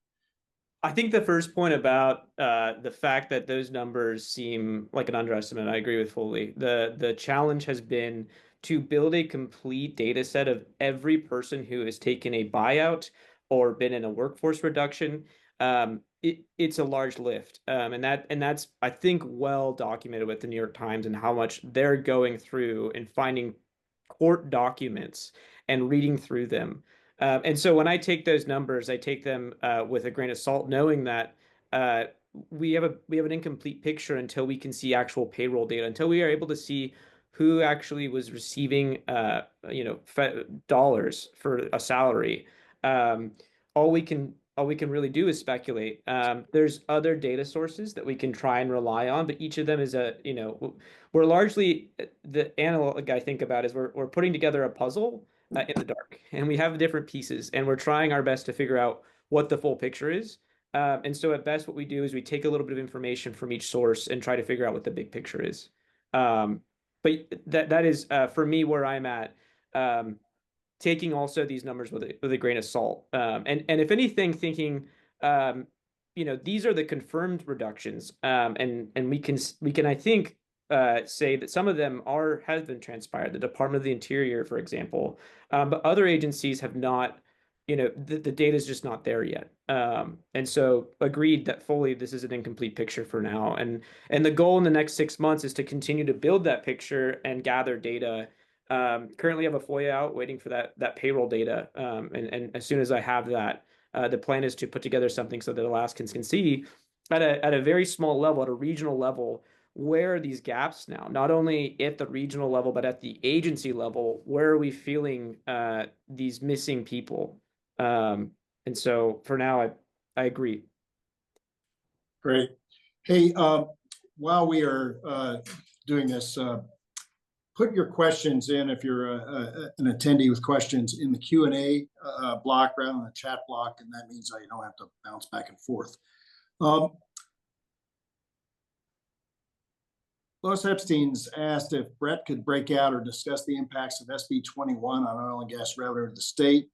I think the first point about the fact that those numbers seem like an underestimate, I agree with fully. The challenge has been to build a complete data set of every person who has taken a buyout or been in a workforce reduction. It's a large lift, and that's I think well documented with the New York Times and how much they're going through and finding court documents and reading through them. And so when I take those numbers, I take them with a grain of salt, knowing that uh, we have an incomplete picture until we can see actual payroll data, until we are able to see who actually was receiving dollars for a salary. Um, all we can really do is speculate. There's other data sources that we can try and rely on, but each of them is we're largely the analog I think about is we're putting together a puzzle in the dark, and we have different pieces, and we're trying our best to figure out what the full picture is. And so at best, what we do is we take a little bit of information from each source and try to figure out what the big picture is. But that is for me where I'm at. Taking also these numbers with a grain of salt, and if anything, thinking, these are the confirmed reductions, and we can I think say that some of them has been transpired. The Department of the Interior, for example, but other agencies have not. The data is just not there yet, and so agreed that fully this is an incomplete picture for now, and the goal in the next 6 months is to continue to build that picture and gather data. Currently have a FOIA out waiting for that payroll data, and as soon as I have that, the plan is to put together something so that Alaskans can see at a very small level, at a regional level, where are these gaps now? Not only at the regional level, but at the agency level, where are we feeling these missing people? And so for now, I agree.
Great. Hey, while we are doing this, put your questions in if you're an attendee with questions in the Q&A block rather than the chat block, and that means you don't have to bounce back and forth. Lois Epstein's asked if Brett could break out or discuss the impacts of SB 21 on oil and gas revenue to the state.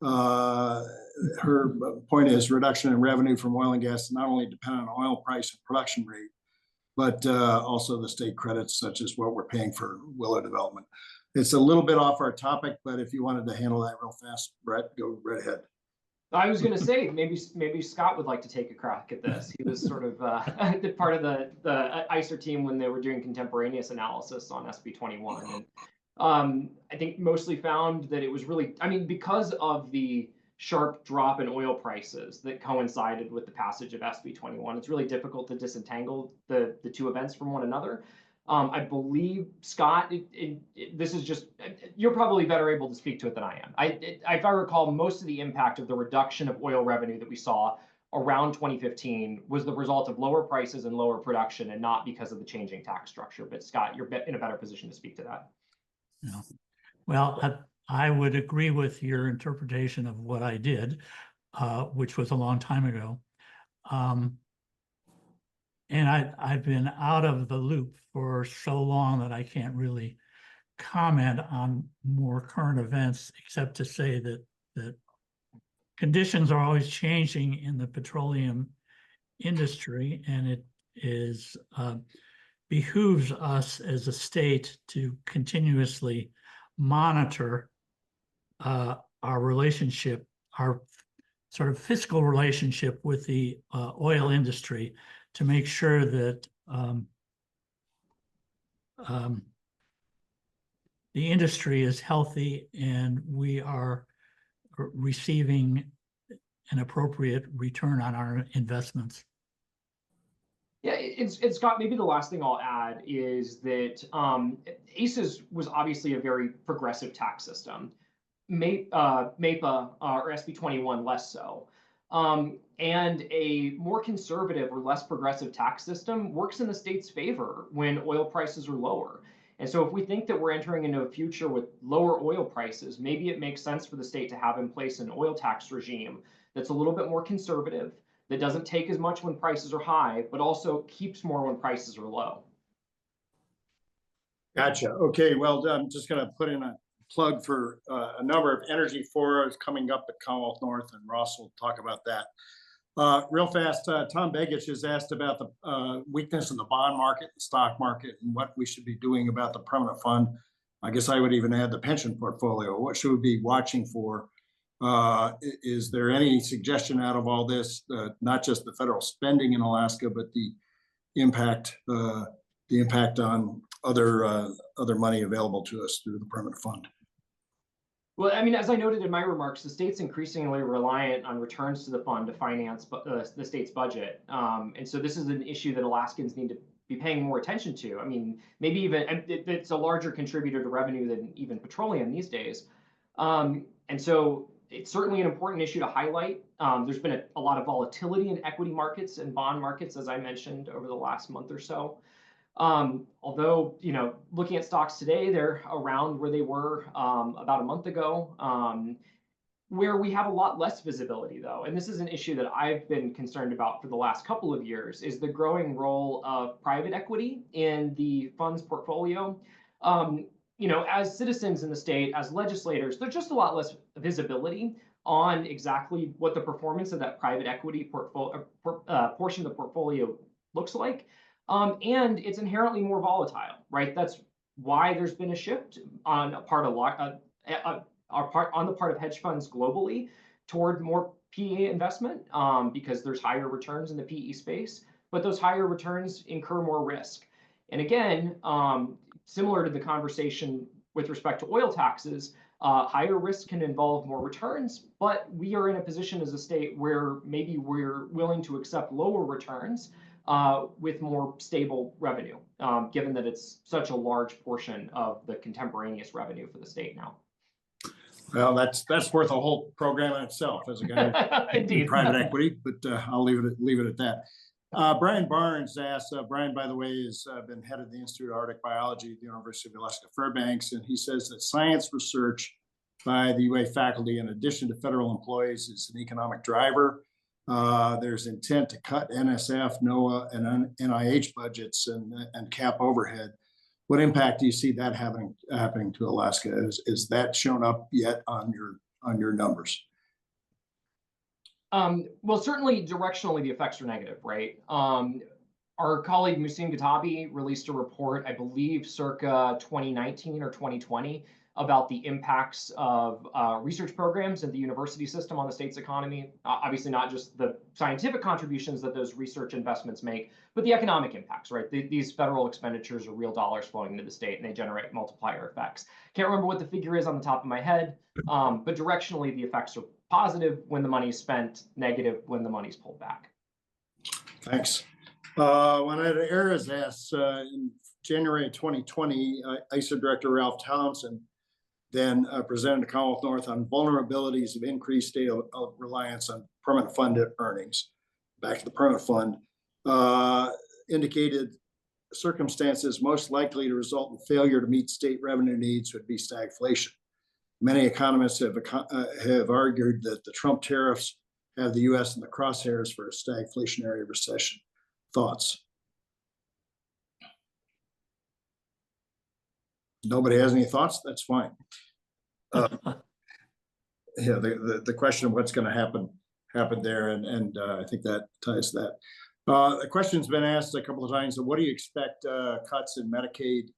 Her point is reduction in revenue from oil and gas not only depend on oil price and production rate, but also the state credits, such as what we're paying for Willow development. It's a little bit off our topic, but if you wanted to handle that real fast, Brett, go right ahead.
I was going to say maybe Scott would like to take a crack at this. He was sort of part of the ISER team when they were doing contemporaneous analysis on SB 21, and I think mostly found that it was really, because of the sharp drop in oil prices that coincided with the passage of SB 21, it's really difficult to disentangle the two events from one another. I believe, Scott, this is just, you're probably better able to speak to it than I am. If I recall, most of the impact of the reduction of oil revenue that we saw around 2015 was the result of lower prices and lower production, and not because of the changing tax structure. But Scott, you're in a better position to speak to that.
Yeah. Well, I would agree with your interpretation of what I did, which was a long time ago. And I've been out of the loop for so long that I can't really comment on more current events, except to say that conditions are always changing in the petroleum industry, and it is behooves us as a state to continuously monitor our relationship, our sort of fiscal relationship with the oil industry, to make sure that the industry is healthy and we are receiving an appropriate return on our investments.
Yeah, it's Scott, maybe the last thing I'll add is that ACES was obviously a very progressive tax system. MEPA or SB 21 less so. And a more conservative or less progressive tax system works in the state's favor when oil prices are lower. And so if we think that we're entering into a future with lower oil prices, maybe it makes sense for the state to have in place an oil tax regime that's a little bit more conservative, that doesn't take as much when prices are high, but also keeps more when prices are low.
Gotcha. Okay, well, I'm just going to put in a plug for a number of energy forums coming up at Commonwealth North, and Ross will talk about that. Real fast, Tom Begich has asked about the weakness in the bond market, the stock market, and what we should be doing about the permanent fund. I guess I would even add the pension portfolio. What should we be watching for? Is there any suggestion out of all this, not just the federal spending in Alaska, but the impact on other money available to us through the permanent fund?
Well, I mean, as I noted in my remarks, the state's increasingly reliant on returns to the fund to finance the state's budget. And so this is an issue that Alaskans need to be paying more attention to. I mean, maybe even it's a larger contributor to revenue than even petroleum these days. And so it's certainly an important issue to highlight. There's been a lot of volatility in equity markets and bond markets, as I mentioned, over the last month or so. Although, you know, looking at stocks today, they're around where they were about a month ago. Where we have a lot less visibility, though, and this is an issue that I've been concerned about for the last couple of years, is the growing role of private equity in the fund's portfolio. You know, as citizens in the state, as legislators, there's just a lot less visibility on exactly what the performance of that private equity portion of the portfolio looks like. And it's inherently more volatile, right? That's why there's been a shift on a part of on the part of hedge funds globally toward more PE investment, because there's higher returns in the PE space, but those higher returns incur more risk. And again, similar to the conversation with respect to oil taxes, higher risk can involve more returns, but we are in a position as a state where maybe we're willing to accept lower returns with more stable revenue, given that it's such a large portion of the contemporaneous revenue for the state now.
Well, that's worth a whole program in itself as a guy in private equity, but I'll leave it at that. Brian Barnes asked, Brian, by the way, has been head of the Institute of Arctic Biology at the University of Alaska Fairbanks, and he says that science research by the UA faculty, in addition to federal employees, is an economic driver. There's intent to cut NSF, NOAA, and NIH budgets and cap overhead. What impact do you see that happening to Alaska? Is that shown up yet on your numbers?
Well, certainly directionally, the effects are negative, right? Our colleague Musim Gatabi released a report, I believe, circa 2019 or 2020, about the impacts of research programs at the university system on the state's economy. Obviously, not just the scientific contributions that those research investments make, but the economic impacts, right? These federal expenditures are real dollars flowing into the state, and they generate multiplier effects. Can't remember what the figure is on the top of my head, but directionally, the effects are positive when the money is spent, negative when the money is pulled back.
Thanks. Juanita Ayres asks, in January 2020, ISER Director Ralph Townsend then presented to Commonwealth North on vulnerabilities of increased state reliance on permanent fund earnings. Back to the permanent fund, indicated circumstances most likely to result in failure to meet state revenue needs would be stagflation. Many economists have argued that the Trump tariffs have the U.S. in the crosshairs for a stagflationary recession. Thoughts? Nobody has any thoughts? That's fine. Yeah, the question of what's going to happen there, and I think that ties to that. The question's been asked a couple of times. So what do you expect cuts in Medicaid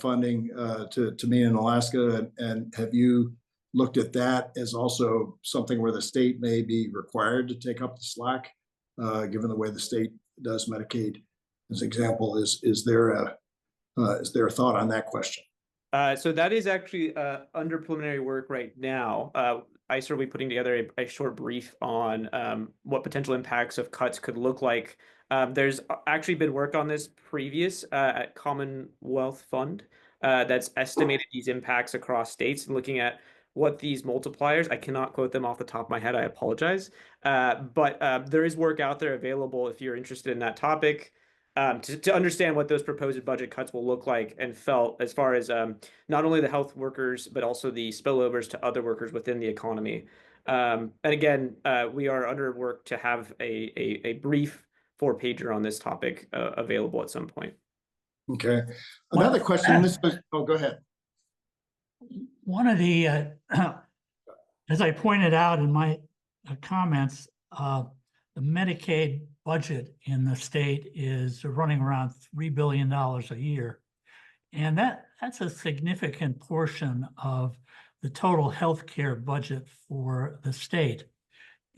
funding to mean in Alaska? And have you looked at that as also something where the state may be required to take up the slack, given the way the state does Medicaid? As an example, is there a thought on that question?
So that is actually under preliminary work right now. ISER will be putting together a short brief on what potential impacts of cuts could look like. There's actually been work on this previous at Commonwealth Fund that's estimated these impacts across states and looking at what these multipliers, I cannot quote them off the top of my head, I apologize. But there is work out there available if you're interested in that topic. To understand what those proposed budget cuts will look like and felt as far as not only the health workers, but also the spillovers to other workers within the economy. And again, we are under work to have a brief 4-pager on this topic available at some point.
Okay. Another question, this was, oh, go ahead.
One of the, as I pointed out in my comments, the Medicaid budget in the state is running around $3 billion a year. And that's a significant portion of the total healthcare budget for the state.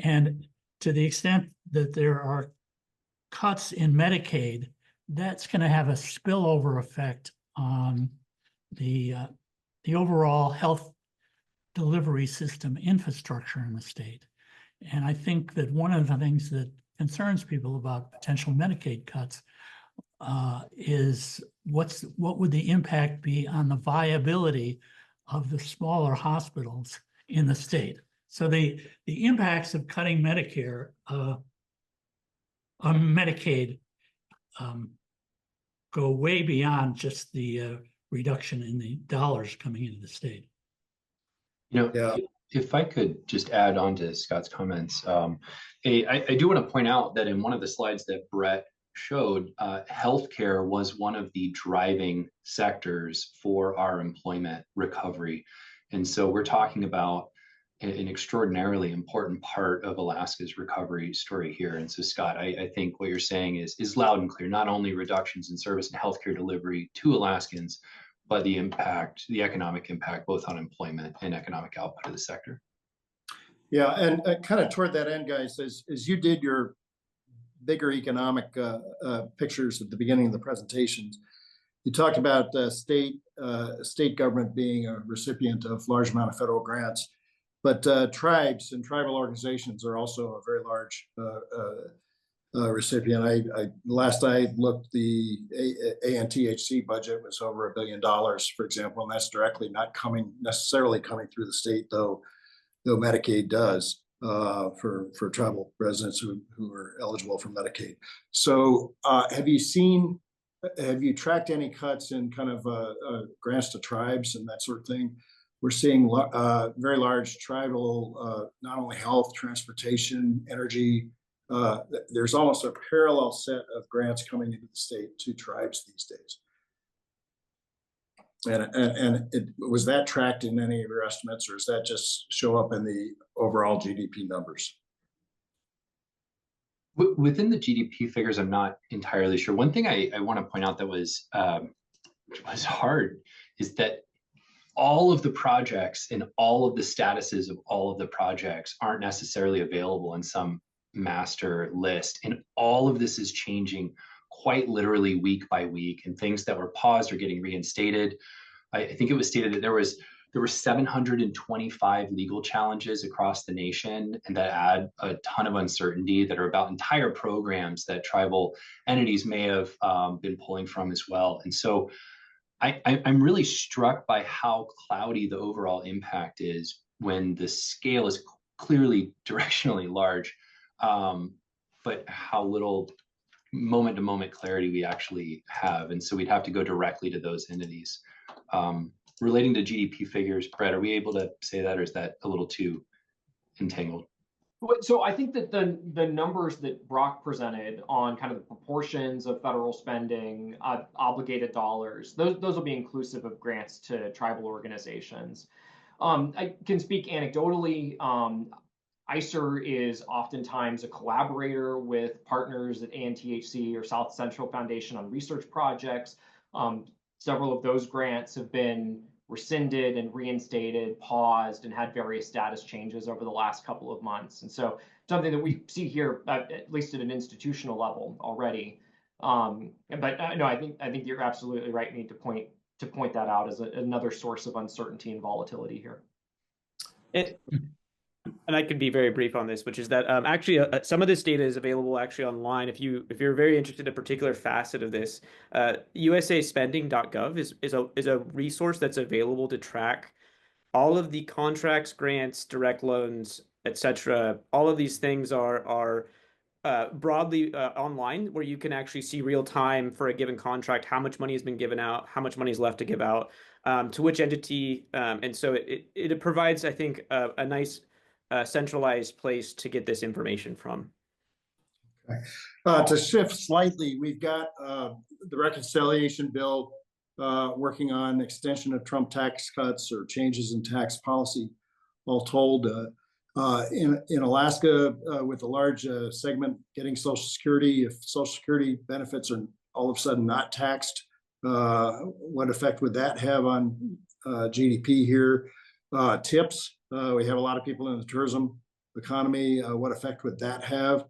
And to the extent that there are cuts in Medicaid, that's going to have a spillover effect on the overall health delivery system infrastructure in the state. And I think that one of the things that concerns people about potential Medicaid cuts is what would the impact be on the viability of the smaller hospitals in the state. So the impacts of cutting Medicare on Medicaid go way beyond just the reduction in the dollars coming into the state.
Yeah.
If I could just add on to Scott's comments, I do want to point out that in one of the slides that Brett showed, healthcare was one of the driving sectors for our employment recovery. And so we're talking about an extraordinarily important part of Alaska's recovery story here. And so, Scott, I think what you're saying is loud and clear, not only reductions in service and healthcare delivery to Alaskans, but the impact, the economic impact, both on employment and economic output of the sector.
Yeah, and kind of toward that end, guys, as you did your bigger economic pictures at the beginning of the presentations, you talked about state government being a recipient of large amount of federal grants, but tribes and tribal organizations are also a very large recipient. Last I looked, the ANTHC budget was over $1 billion, for example, and that's directly not necessarily coming through the state, though Medicaid does for tribal residents who are eligible for Medicaid. So have you tracked any cuts in kind of grants to tribes and that sort of thing? We're seeing very large tribal, not only health, transportation, energy. There's almost a parallel set of grants coming into the state to tribes these days. And was that tracked in any of your estimates, or does that just show up in the overall GDP numbers?
Within the GDP figures, I'm not entirely sure. One thing I want to point out that was hard is that all of the projects and all of the statuses of all of the projects aren't necessarily available in some master list. And all of this is changing quite literally week by week, and things that were paused are getting reinstated. I think it was stated that there were 725 legal challenges across the nation, and that add a ton of uncertainty that are about entire programs that tribal entities may have been pulling from as well. And so I'm really struck by how cloudy the overall impact is when the scale is clearly directionally large, but how little moment-to-moment clarity we actually have. And so we'd have to go directly to those entities. Relating to GDP figures, Brett, are we able to say that, or is that a little too entangled?
So I think that the numbers that Brock presented on kind of the proportions of federal spending, obligated dollars, those will be inclusive of grants to tribal organizations. I can speak anecdotally. ISER is oftentimes a collaborator with partners at ANTHC or South Central Foundation on research projects. Several of those grants have been rescinded and reinstated, paused, and had various status changes over the last couple of months. And so something that we see here, at least at an institutional level already. But no, I think you're absolutely right, Mead, to point that out as another source of uncertainty and volatility here.
And I could be very brief on this, which is that actually some of this data is available actually online. If you're very interested in a particular facet of this, usaspending.gov is a resource that's available to track all of the contracts, grants, direct loans, etc. All of these things are broadly online, where you can actually see real time for a given contract how much money has been given out, how much money is left to give out, to which entity, and so it provides, I think, a nice centralized place to get this information from?
To shift slightly, we've got the reconciliation bill working on extension of Trump tax cuts or changes in tax policy. All told, in Alaska, with a large segment getting Social Security, if Social Security benefits are all of a sudden not taxed, what effect would that have on GDP here? Tips, we have a lot of people in the tourism economy. What effect would that have?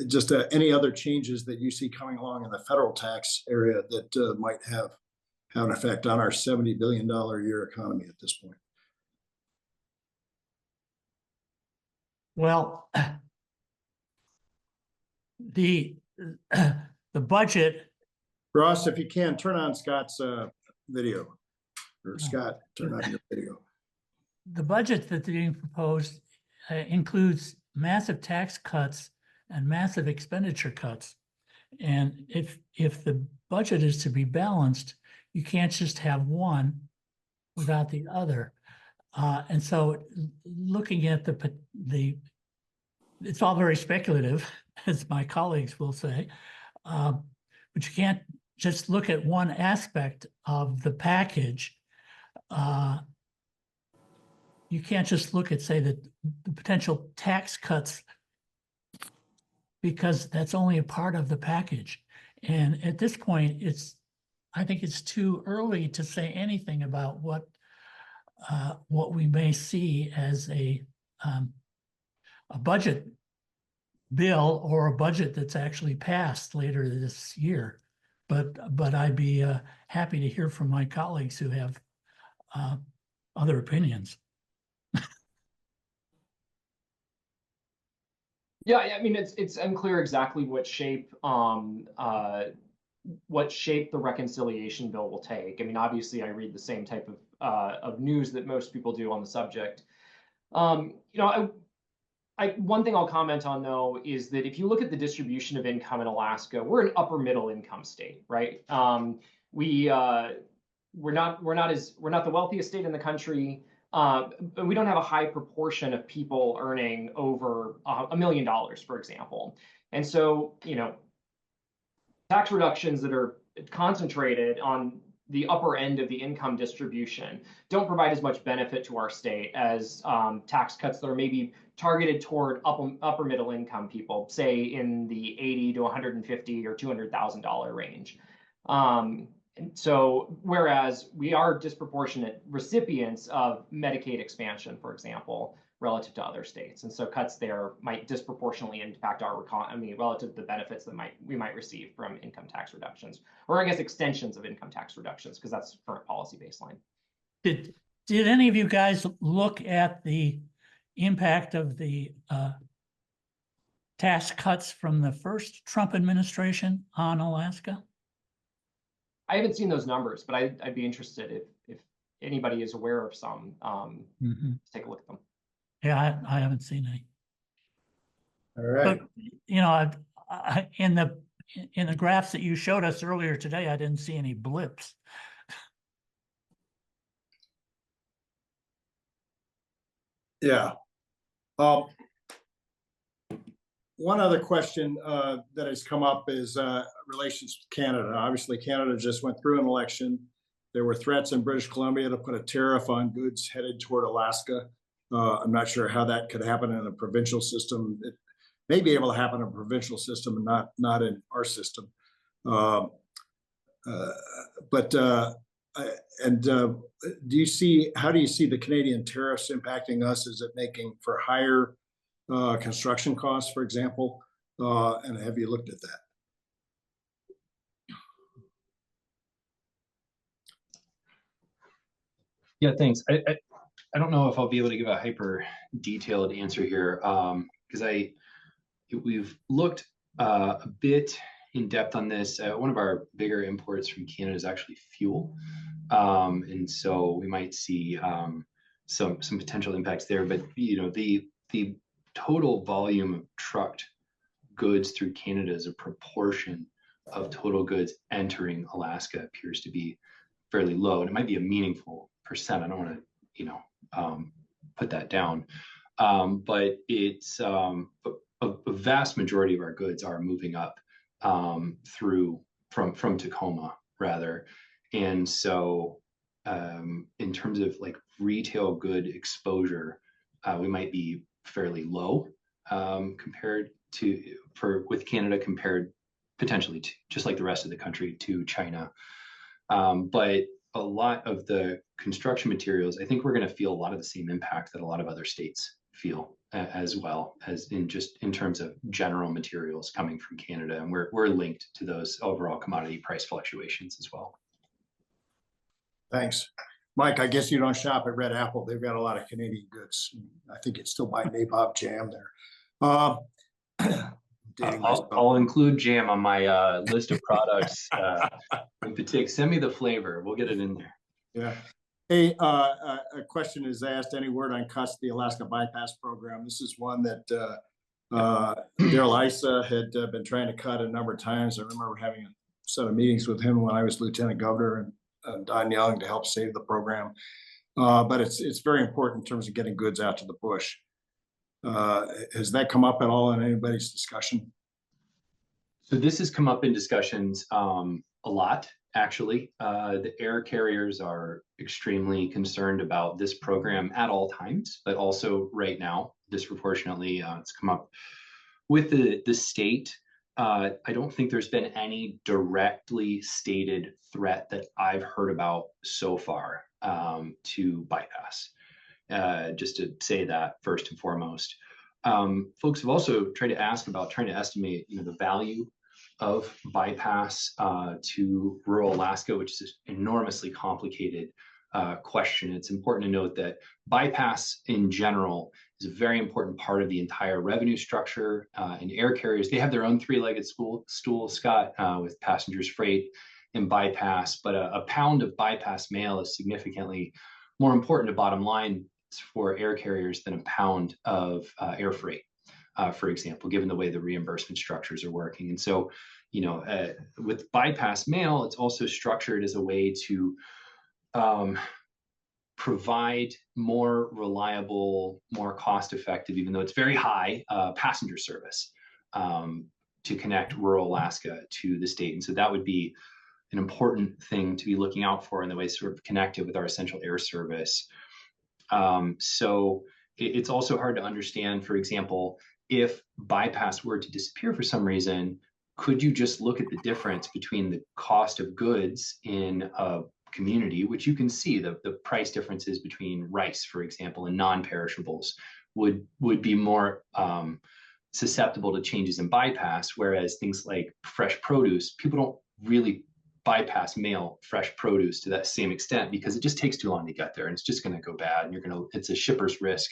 Just any other changes that you see coming along in the federal tax area that might have an effect on our $70 billion a year economy at this point.
Well, the budget.
Ross, if you can, turn on Scott's video. Or Scott, turn on your video.
The budget that's being proposed includes massive tax cuts and massive expenditure cuts. And if the budget is to be balanced, you can't just have one without the other. And so looking at it's all very speculative, as my colleagues will say, but you can't just look at one aspect of the package. You can't just look at, say, that the potential tax cuts, because that's only a part of the package. And at this point, I think it's too early to say anything about what we may see as a budget bill or a budget that's actually passed later this year. But I'd be happy to hear from my colleagues who have other opinions.
Yeah, I mean, it's unclear exactly what shape the reconciliation bill will take. I mean, obviously, I read the same type of news that most people do on the subject. You know, one thing I'll comment on though is that if you look at the distribution of income in Alaska, we're an upper middle income state, right? We're not the wealthiest state in the country. But we don't have a high proportion of people earning over $1 million, for example. And so, you know, tax reductions that are concentrated on the upper end of the income distribution don't provide as much benefit to our state as tax cuts that are maybe targeted toward upper middle income people, say in the $80,000 to $150,000 or $200,000 range. So whereas we are disproportionate recipients of Medicaid expansion, for example, relative to other states. And so cuts there might disproportionately impact our economy relative to the benefits that we might receive from income tax reductions, or I guess extensions of income tax reductions, because that's current policy baseline.
Did any of you guys look at the impact of the tax cuts from the first Trump administration on Alaska?
I haven't seen those numbers, but I'd be interested if anybody is aware of some. Take a look at them.
Yeah, I haven't seen any.
All right.
But you know, in the graphs that you showed us earlier today, I didn't see any blips.
Yeah. One other question that has come up is relations with Canada. Obviously, Canada just went through an election. There were threats in British Columbia to put a tariff on goods headed toward Alaska. I'm not sure how that could happen in a provincial system. It may be able to happen in a provincial system and not in our system. Do you see, how do you see the Canadian tariffs impacting us? Is it making for higher construction costs, for example? And have you looked at that?
Yeah, thanks. I don't know if I'll be able to give a hyper detailed answer here, because we've looked a bit in depth on this. One of our bigger imports from Canada is actually fuel, and so we might see some potential impacts there. But you know, the total volume of trucked goods through Canada as a proportion of total goods entering Alaska appears to be fairly low, and it might be a meaningful I don't want to, put that down. But it's a vast majority of our goods are moving up from Tacoma rather. And so in terms of like retail good exposure, we might be fairly low compared to with Canada compared potentially to just like the rest of the country to China. But a lot of the construction materials, I think we're going to feel a lot of the same impact that a lot of other states feel as well as in terms of general materials coming from Canada. And we're linked to those overall commodity price fluctuations as well.
Thanks. Mike, I guess you don't shop at Red Apple. They've got a lot of Canadian goods. I think it's still buy Nabob jam there. Dating myself.
I'll include jam on my list of products. In particular, send me the flavor. We'll get it in there.
Yeah. Hey, a question is asked, any word on cuts to the Alaska Bypass Program? This is one that Daryl ISA had been trying to cut a number of times. I remember having a set of meetings with him when I was Lieutenant Governor and Don Young to help save the program. But it's very important in terms of getting goods out to the bush. Has that come up at all in anybody's discussion?
So this has come up in discussions a lot, actually. The air carriers are extremely concerned about this program at all times, but also right now, disproportionately, it's come up with the state. I don't think there's been any directly stated threat that I've heard about so far to bypass. Just to say that first and foremost. Folks have also tried to ask about trying to estimate, the value of bypass to rural Alaska, which is an enormously complicated question. It's important to note that bypass in general is a very important part of the entire revenue structure. And air carriers, they have their own three-legged stool, Scott, with passengers, freight, and bypass. But a pound of bypass mail is significantly more important to bottom line for air carriers than a pound of air freight, for example, given the way the reimbursement structures are working. And so, with bypass mail, it's also structured as a way to provide more reliable, more cost-effective, even though it's very high, passenger service to connect rural Alaska to the state. And so that would be an important thing to be looking out for in the way sort of connected with our essential air service. So it's also hard to understand, for example, if bypass were to disappear for some reason, could you just look at the difference between the cost of goods in a community, which you can see the price differences between rice, for example, and non-perishables would be more susceptible to changes in bypass, whereas things like fresh produce, people don't really bypass mail fresh produce to that same extent because it just takes too long to get there and it's just going to go bad and it's a shipper's risk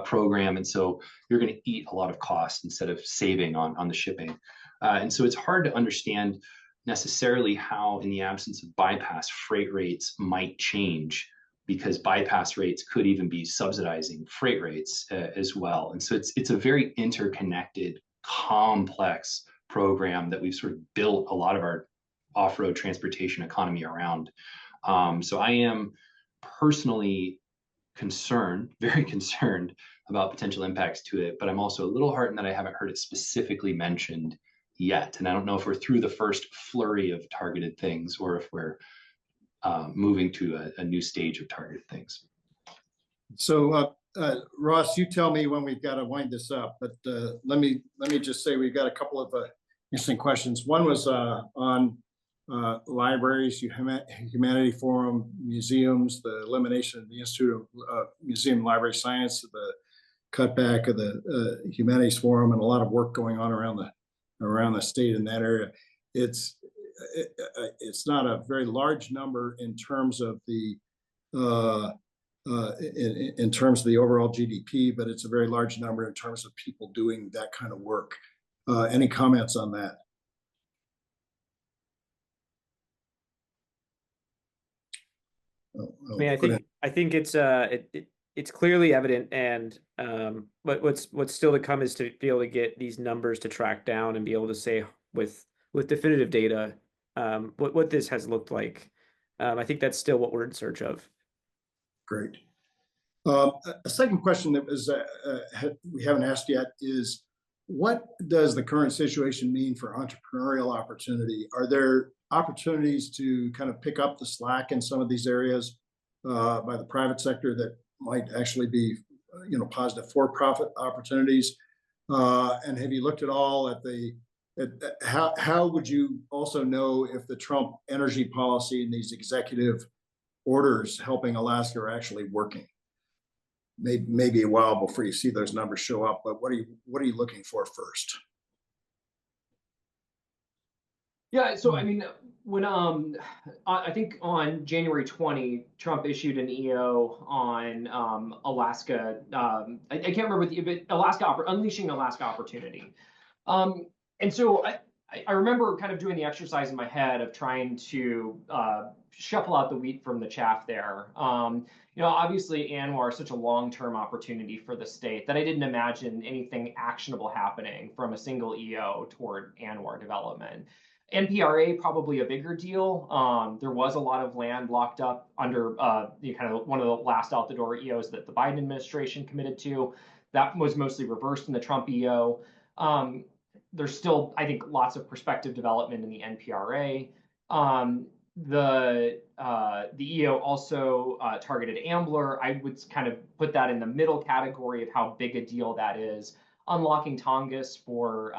program. And so you're going to eat a lot of cost instead of saving on the shipping. And so it's hard to understand necessarily how, in the absence of bypass, freight rates might change because bypass rates could even be subsidizing freight rates as well. And so it's a very interconnected, complex program that we've sort of built a lot of our off-road transportation economy around. So I am personally concerned, very concerned about potential impacts to it, but I'm also a little heartened that I haven't heard it specifically mentioned yet. And I don't know if we're through the first flurry of targeted things or if we're moving to a new stage of targeted things.
So Ross, you tell me when we've got to wind this up, but let me just say we've got a couple of interesting questions. One was on libraries, Humanity Forum, museums, the elimination of the Institute of Museum and Library Science, the cutback of the Humanities Forum, and a lot of work going on around the state in that area. It's not a very large number in terms of the in terms of the overall GDP, but it's a very large number in terms of people doing that kind of work. Any comments on that?
I mean, I think it's clearly evident, and what's still to come is to be able to get these numbers to track down and be able to say with definitive data what this has looked like. I think that's still what we're in search of.
Great. A second question that was we haven't asked yet is, what does the current situation mean for entrepreneurial opportunity? Are there opportunities to kind of pick up the slack in some of these areas by the private sector that might actually be, positive for-profit opportunities? And have you looked at all at how would you also know if the Trump energy policy and these executive orders helping Alaska are actually working? Maybe a while before you see those numbers show up, but what are you looking for first?
Yeah, so I mean, when I think on January 20, Trump issued an EO on Alaska. I can't remember but Alaska unleashing Alaska opportunity. And so I remember kind of doing the exercise in my head of trying to shuffle out the wheat from the chaff there. Obviously ANWR is such a long-term opportunity for the state that I didn't imagine anything actionable happening from a single EO toward ANWR development. NPRA, probably a bigger deal. There was a lot of land locked up under kind of one of the last out the door EOs that the Biden administration committed to. That was mostly reversed in the Trump EO. There's still, I think, lots of prospective development in the NPRA. The EO also targeted Ambler. I would kind of put that in the middle category of how big a deal that is. Unlocking Tongass for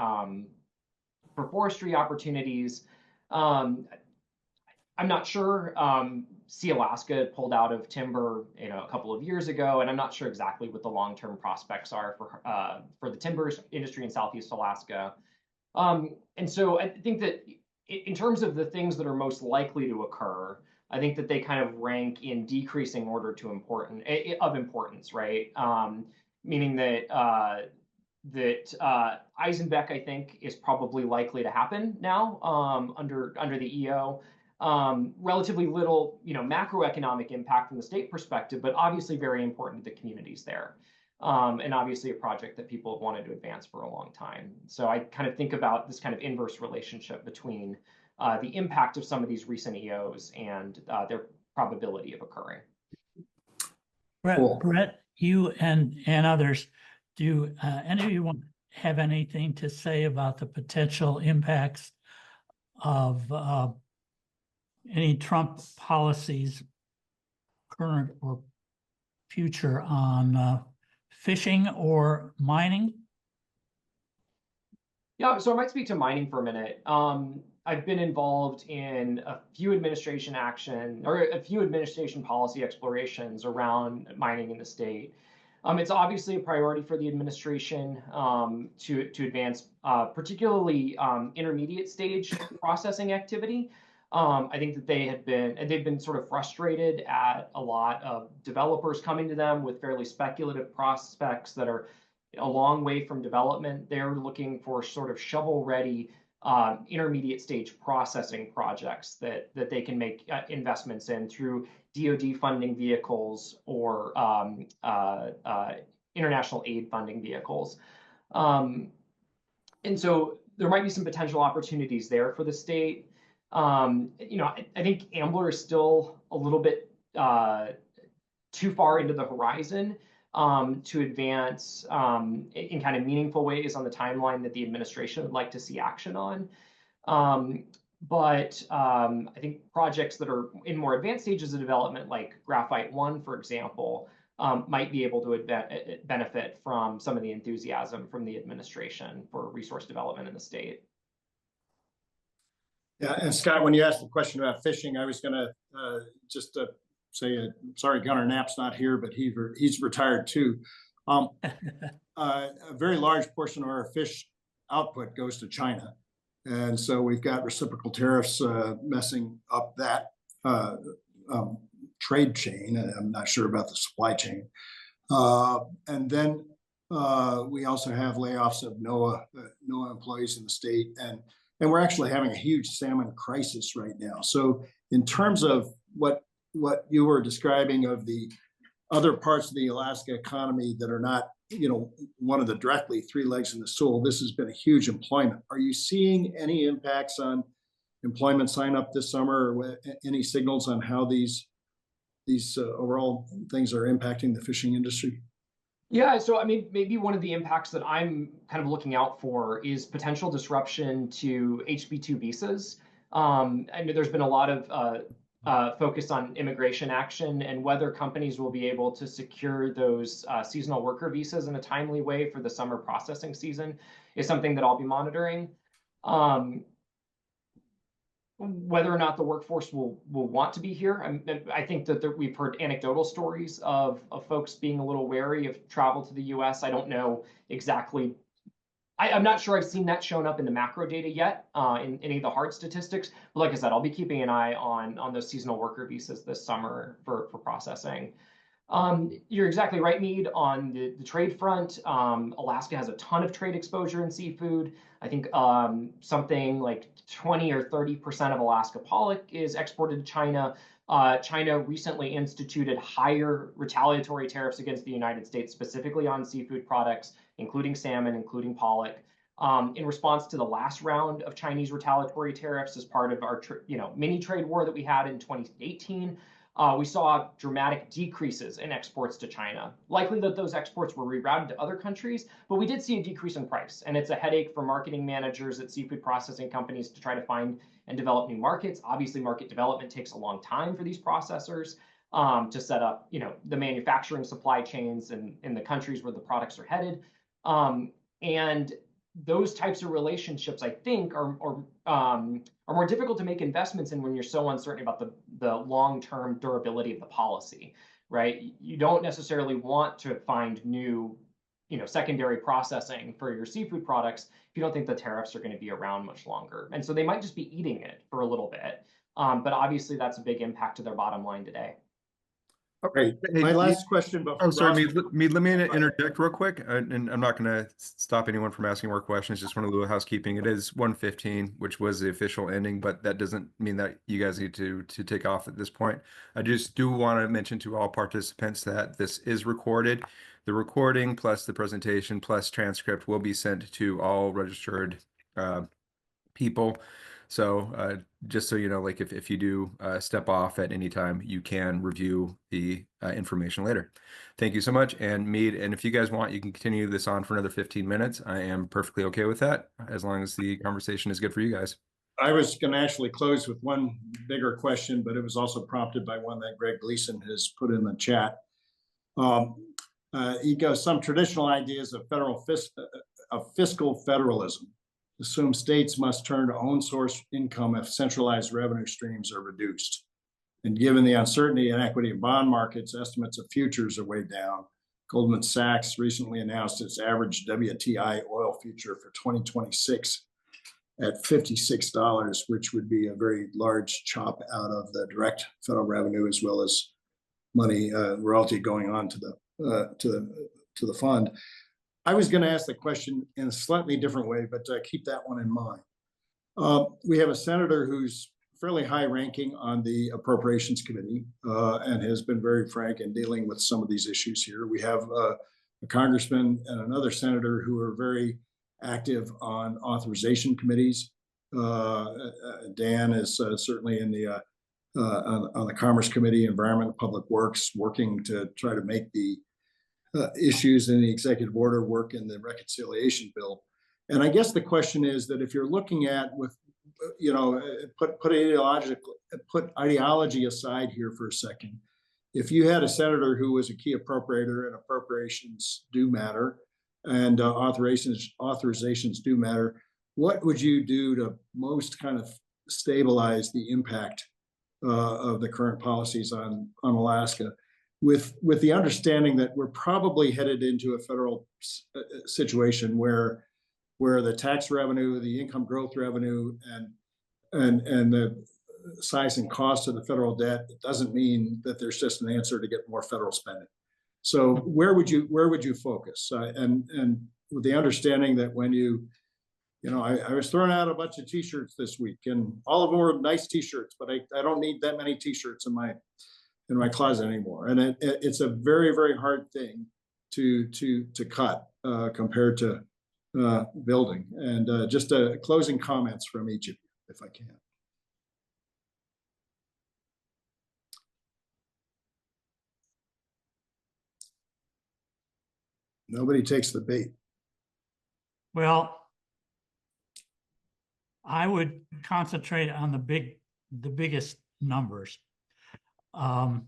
forestry opportunities. I'm not sure. Sea Alaska pulled out of timber, a couple of years ago, and I'm not sure exactly what the long-term prospects are for the timber industry in Southeast Alaska. And so I think that in terms of the things that are most likely to occur, I think that they kind of rank in decreasing order of importance, right? Meaning that Eisenbeck, I think, is probably likely to happen now under the EO. Relatively little, macroeconomic impact from the state perspective, but obviously very important to the communities there. And obviously a project that people have wanted to advance for a long time. So I kind of think about this kind of inverse relationship between the impact of some of these recent EOs and their probability of occurring.
Brett, you and others, do any of you have anything to say about the potential impacts of any Trump policies, current or future, on fishing or mining?
Yeah, so I might speak to mining for a minute. I've been involved in a few administration policy explorations around mining in the state. It's obviously a priority for the administration to advance, particularly intermediate stage processing activity. I think that they've been sort of frustrated at a lot of developers coming to them with fairly speculative prospects that are a long way from development. They're looking for sort of shovel-ready intermediate stage processing projects that they can make investments in through DoD funding vehicles or international aid funding vehicles. And so there might be some potential opportunities there for the state. I think Ambler is still a little bit too far into the horizon to advance in kind of meaningful ways on the timeline that the administration would like to see action on. But I think projects that are in more advanced stages of development, like Graphite 1, for example, might be able to benefit from some of the enthusiasm from the administration for resource development in the state.
Yeah, and Scott, when you asked the question about fishing, I was going to just say, sorry, Gunnar Knapp's not here, but he's retired too. A very large portion of our fish output goes to China. And so we've got reciprocal tariffs messing up that trade chain. I'm not sure about the supply chain. And then we also have layoffs of NOAA employees in the state. And we're actually having a huge salmon crisis right now. So in terms of what you were describing of the other parts of the Alaska economy that are not, one of the directly three legs in the stool, this has been a huge employment. Are you seeing any impacts on employment sign up this summer, or any signals on how these these overall things are impacting the fishing industry?
Yeah, so I mean, maybe one of the impacts that I'm kind of looking out for is potential disruption to HB2 visas. I know there's been a lot of focus on immigration action and whether companies will be able to secure those seasonal worker visas in a timely way for the summer processing season is something that I'll be monitoring. Whether or not the workforce will want to be here. I think that we've heard anecdotal stories of folks being a little wary of travel to the US. I don't know exactly. I'm not sure I've seen that shown up in the macro data yet in any of the hard statistics. But like I said, I'll be keeping an eye on those seasonal worker visas this summer for processing. You're exactly right, Mead, on the trade front. Alaska has a ton of trade exposure in seafood. I think something like 20 or 30% of Alaska pollock is exported to China. China recently instituted higher retaliatory tariffs against the United States, specifically on seafood products, including salmon, including pollock. In response to the last round of Chinese retaliatory tariffs as part of our mini trade war that we had in 2018, we saw dramatic decreases in exports to China. Likely that those exports were rerouted to other countries, but we did see a decrease in price. And it's a headache for marketing managers at seafood processing companies to try to find and develop new markets. Obviously, market development takes a long time for these processors to set up, the manufacturing supply chains in the countries where the products are headed. And those types of relationships, I think, are more difficult to make investments in when you're so uncertain about the long-term durability of the policy, right? You don't necessarily want to find new, secondary processing for your seafood products if you don't think the tariffs are going to be around much longer. And so they might just be eating it for a little bit. But obviously, that's a big impact to their bottom line today.
Okay, my last question. Before
I'm sorry,
Ross-
Mead, let me interject real quick, and I'm not going to stop anyone from asking more questions. Just want a little housekeeping. It is 1:15, which was the official ending, but that doesn't mean that you guys need to take off at this point. I just do want to mention to all participants that this is recorded. The recording plus the presentation plus transcript will be sent to all registered people. So just so you know, like if you do step off at any time, you can review the information later. Thank you so much. And Mead, and if you guys want, you can continue this on for another 15 minutes. I am perfectly okay with that, as long as the conversation is good for you guys.
I was going to actually close with one bigger question, but it was also prompted by one that Greg Gleason has put in the chat. He goes, some traditional ideas of fiscal federalism assume states must turn to own source income if centralized revenue streams are reduced. And given the uncertainty and equity of bond markets, estimates of futures are way down. Goldman Sachs recently announced its average WTI oil future for 2026 at $56, which would be a very large chop out of the direct federal revenue, as well as money royalty going on to the fund. I was going to ask the question in a slightly different way, but keep that one in mind. We have a senator who's fairly high ranking on the Appropriations Committee and has been very frank in dealing with some of these issues here. We have a congressman and another senator who are very active on authorization committees. Dan is certainly in the on the Commerce Committee, Environment and Public Works, working to try to make the issues in the executive order work in the reconciliation bill. And I guess the question is that if you're looking at with, put ideology aside here for a second, if you had a senator who was a key appropriator, and appropriations do matter, and authorizations do matter, what would you do to most kind of stabilize the impact of the current policies on Alaska, with the understanding that we're probably headed into a federal situation where the tax revenue, the income growth revenue, and the size and cost of the federal debt, it doesn't mean that there's just an answer to get more federal spending. So where would you focus? And with the understanding that when I was throwing out a bunch of T-shirts this week, and all of them were nice T-shirts, but I don't need that many T-shirts in my closet anymore. And it's a very, very hard thing to cut compared to building. And just closing comments from each of you, if I can. Nobody takes the bait.
Well, I would concentrate on the biggest numbers. Grant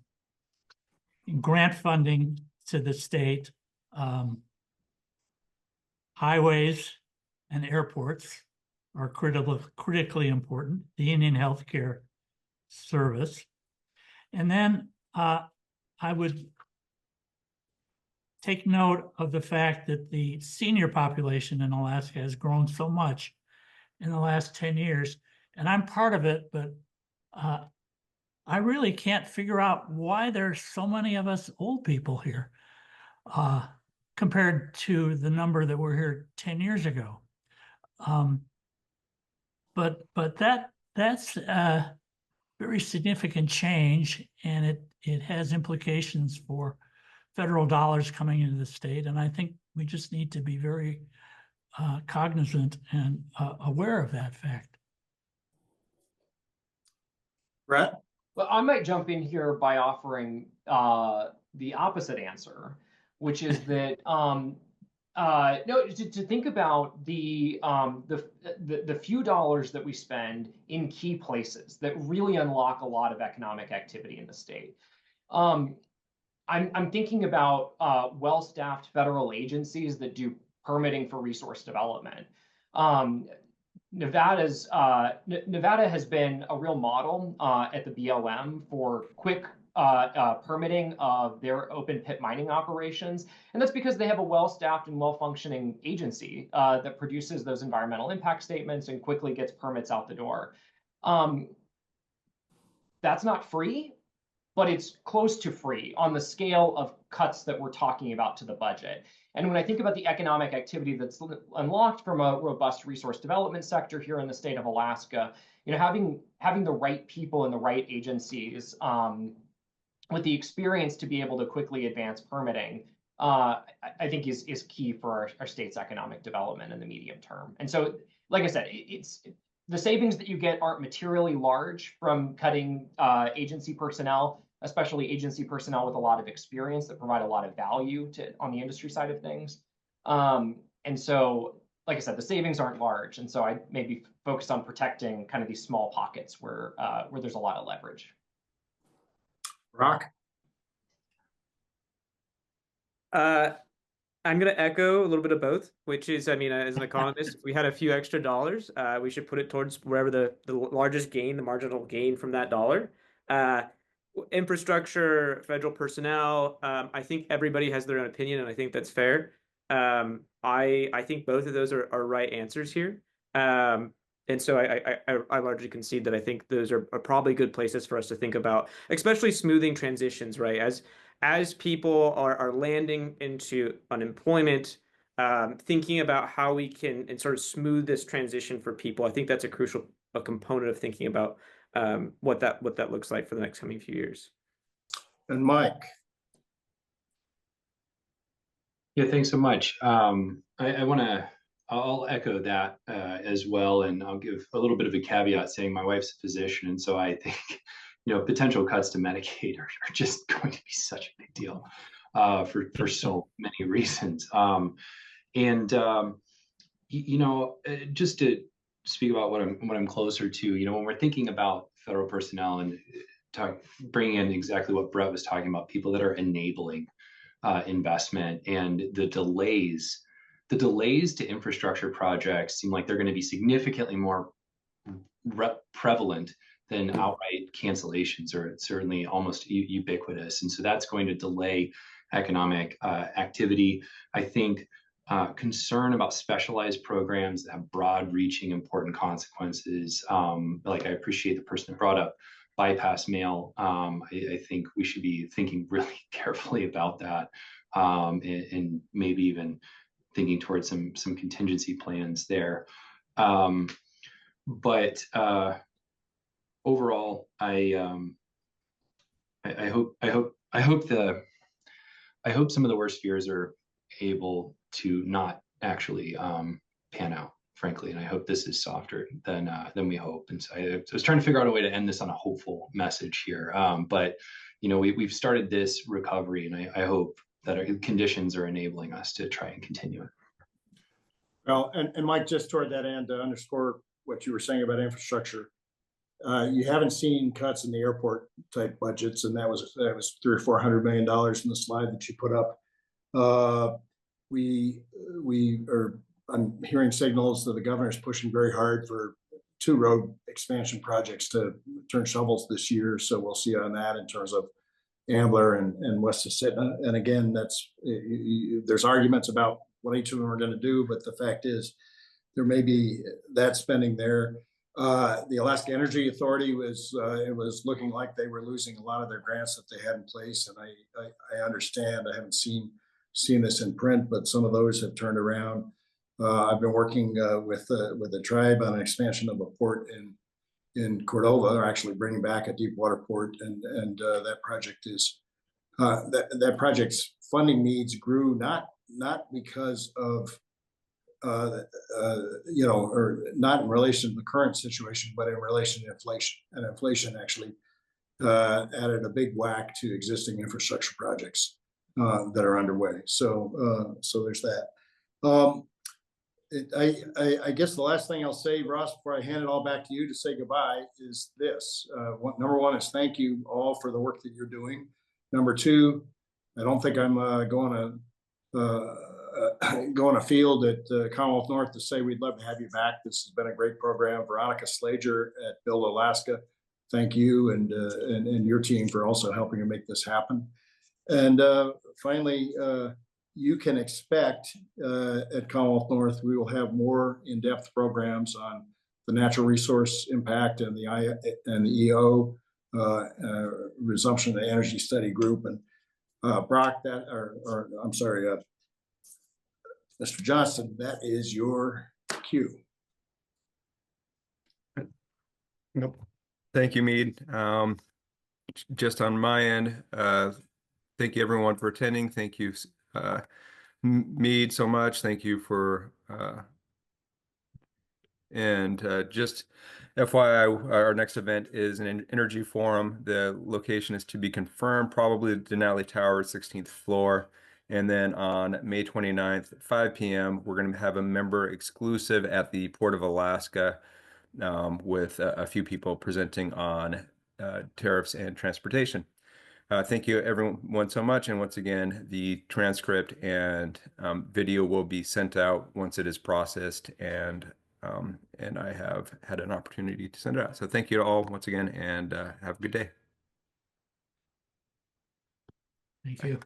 funding to the state, highways and airports are critically important, the Indian Healthcare Service. And then I would take note of the fact that the senior population in Alaska has grown so much in the last 10 years. And I'm part of it, but I really can't figure out why there's so many of us old people here compared to the number that were here 10 years ago. But that's a very significant change, and it has implications for federal dollars coming into the state. And I think we just need to be very cognizant and aware of that fact.
Brett?
Well, I might jump in here by offering the opposite answer, which is that no, to think about the few dollars that we spend in key places that really unlock a lot of economic activity in the state. I'm thinking about well-staffed federal agencies that do permitting for resource development. Nevada has been a real model at the BLM for quick permitting of their open pit mining operations. And that's because they have a well-staffed and well-functioning agency that produces those environmental impact statements and quickly gets permits out the door. That's not free, but it's close to free on the scale of cuts that we're talking about to the budget. And when I think about the economic activity that's unlocked from a robust resource development sector here in the state of Alaska, having the right people in the right agencies with the experience to be able to quickly advance permitting, I think is key for our state's economic development in the medium term. And so, like I said, the savings that you get aren't materially large from cutting agency personnel, especially agency personnel with a lot of experience that provide a lot of value on the industry side of things. And so, like I said, the savings aren't large. And so I maybe focus on protecting kind of these small pockets where there's a lot of leverage.
Rock?
I'm going to echo a little bit of both, which is, I mean, as an economist, if we had a few extra dollars, we should put it towards wherever the largest gain, the marginal gain from that dollar. Infrastructure, federal personnel, I think everybody has their own opinion, and I think that's fair. I think both of those are right answers here. And so I largely concede that I think those are probably good places for us to think about, especially smoothing transitions, right? As people are landing into unemployment, thinking about how we can and sort of smooth this transition for people. I think that's a component of thinking about what that looks like for the next coming few years.
And Mike?
Yeah, thanks so much. I'll echo that as well, and I'll give a little bit of a caveat saying my wife's a physician, and so I think potential cuts to Medicaid are just going to be such a big deal for so many reasons. Just to speak about what I'm closer to, when we're thinking about federal personnel and bringing in exactly what Brett was talking about, people that are enabling investment, and the delays to infrastructure projects seem like they're going to be significantly more prevalent than outright cancellations, or certainly almost ubiquitous. And so that's going to delay economic activity. I think concern about specialized programs that have broad-reaching, important consequences. Like, I appreciate the person who brought up bypass mail. I think we should be thinking really carefully about that, and maybe even thinking towards some contingency plans there. But overall, I hope some of the worst fears are able to not actually pan out, frankly, and I hope this is softer than we hope. And so I was trying to figure out a way to end this on a hopeful message here. But we've started this recovery, and I hope conditions are enabling us to try and continue it.
Well, and Mike, just toward that end, to underscore what you were saying about infrastructure, you haven't seen cuts in the airport type budgets, and that was $300 or $400 million in the slide that you put up. I'm hearing signals that the governor is pushing very hard for 2 road expansion projects to turn shovels this year. So we'll see on that in terms of Ambler and West Susitna. And again, there's arguments about what each of them are going to do, but the fact is there may be that spending there. The Alaska Energy Authority it was looking like they were losing a lot of their grants that they had in place, and I understand. I haven't seen this in print, but some of those have turned around. I've been working with the tribe on an expansion of a port in Cordova. They're actually bringing back a deep water port, and that project is that project's funding needs grew not because of or not in relation to the current situation, but in relation to inflation. And inflation actually added a big whack to existing infrastructure projects that are underway. So there's that. I guess the last thing I'll say, Ross, before I hand it all back to you to say goodbye, is this. Number one is thank you all for the work that you're doing. Number two, I don't think I'm going afield at Commonwealth North to say we'd love to have you back. This has been a great program. Veronica Slager at Build Alaska, thank you, and your team for also helping to make this happen. And finally, you can expect at Commonwealth North, we will have more in-depth programs on the natural resource impact and the EO resumption of the energy study group. And Brock, I'm sorry, Mr. Johnston, that is your cue.
Nope. Thank you, Mead. Just on my end, thank you everyone for attending. Thank you, Mead, so much. Thank you for just FYI, our next event is an energy forum. The location is to be confirmed, probably the Denali Tower, 16th floor. And then on May 29th at 5 p.m., we're going to have a member exclusive at the Port of Alaska with a few people presenting on tariffs and transportation. Thank you everyone so much. And once again, the transcript and video will be sent out once it is processed, and I have had an opportunity to send it out. So thank you to all once again, and have a good day.
Thank you.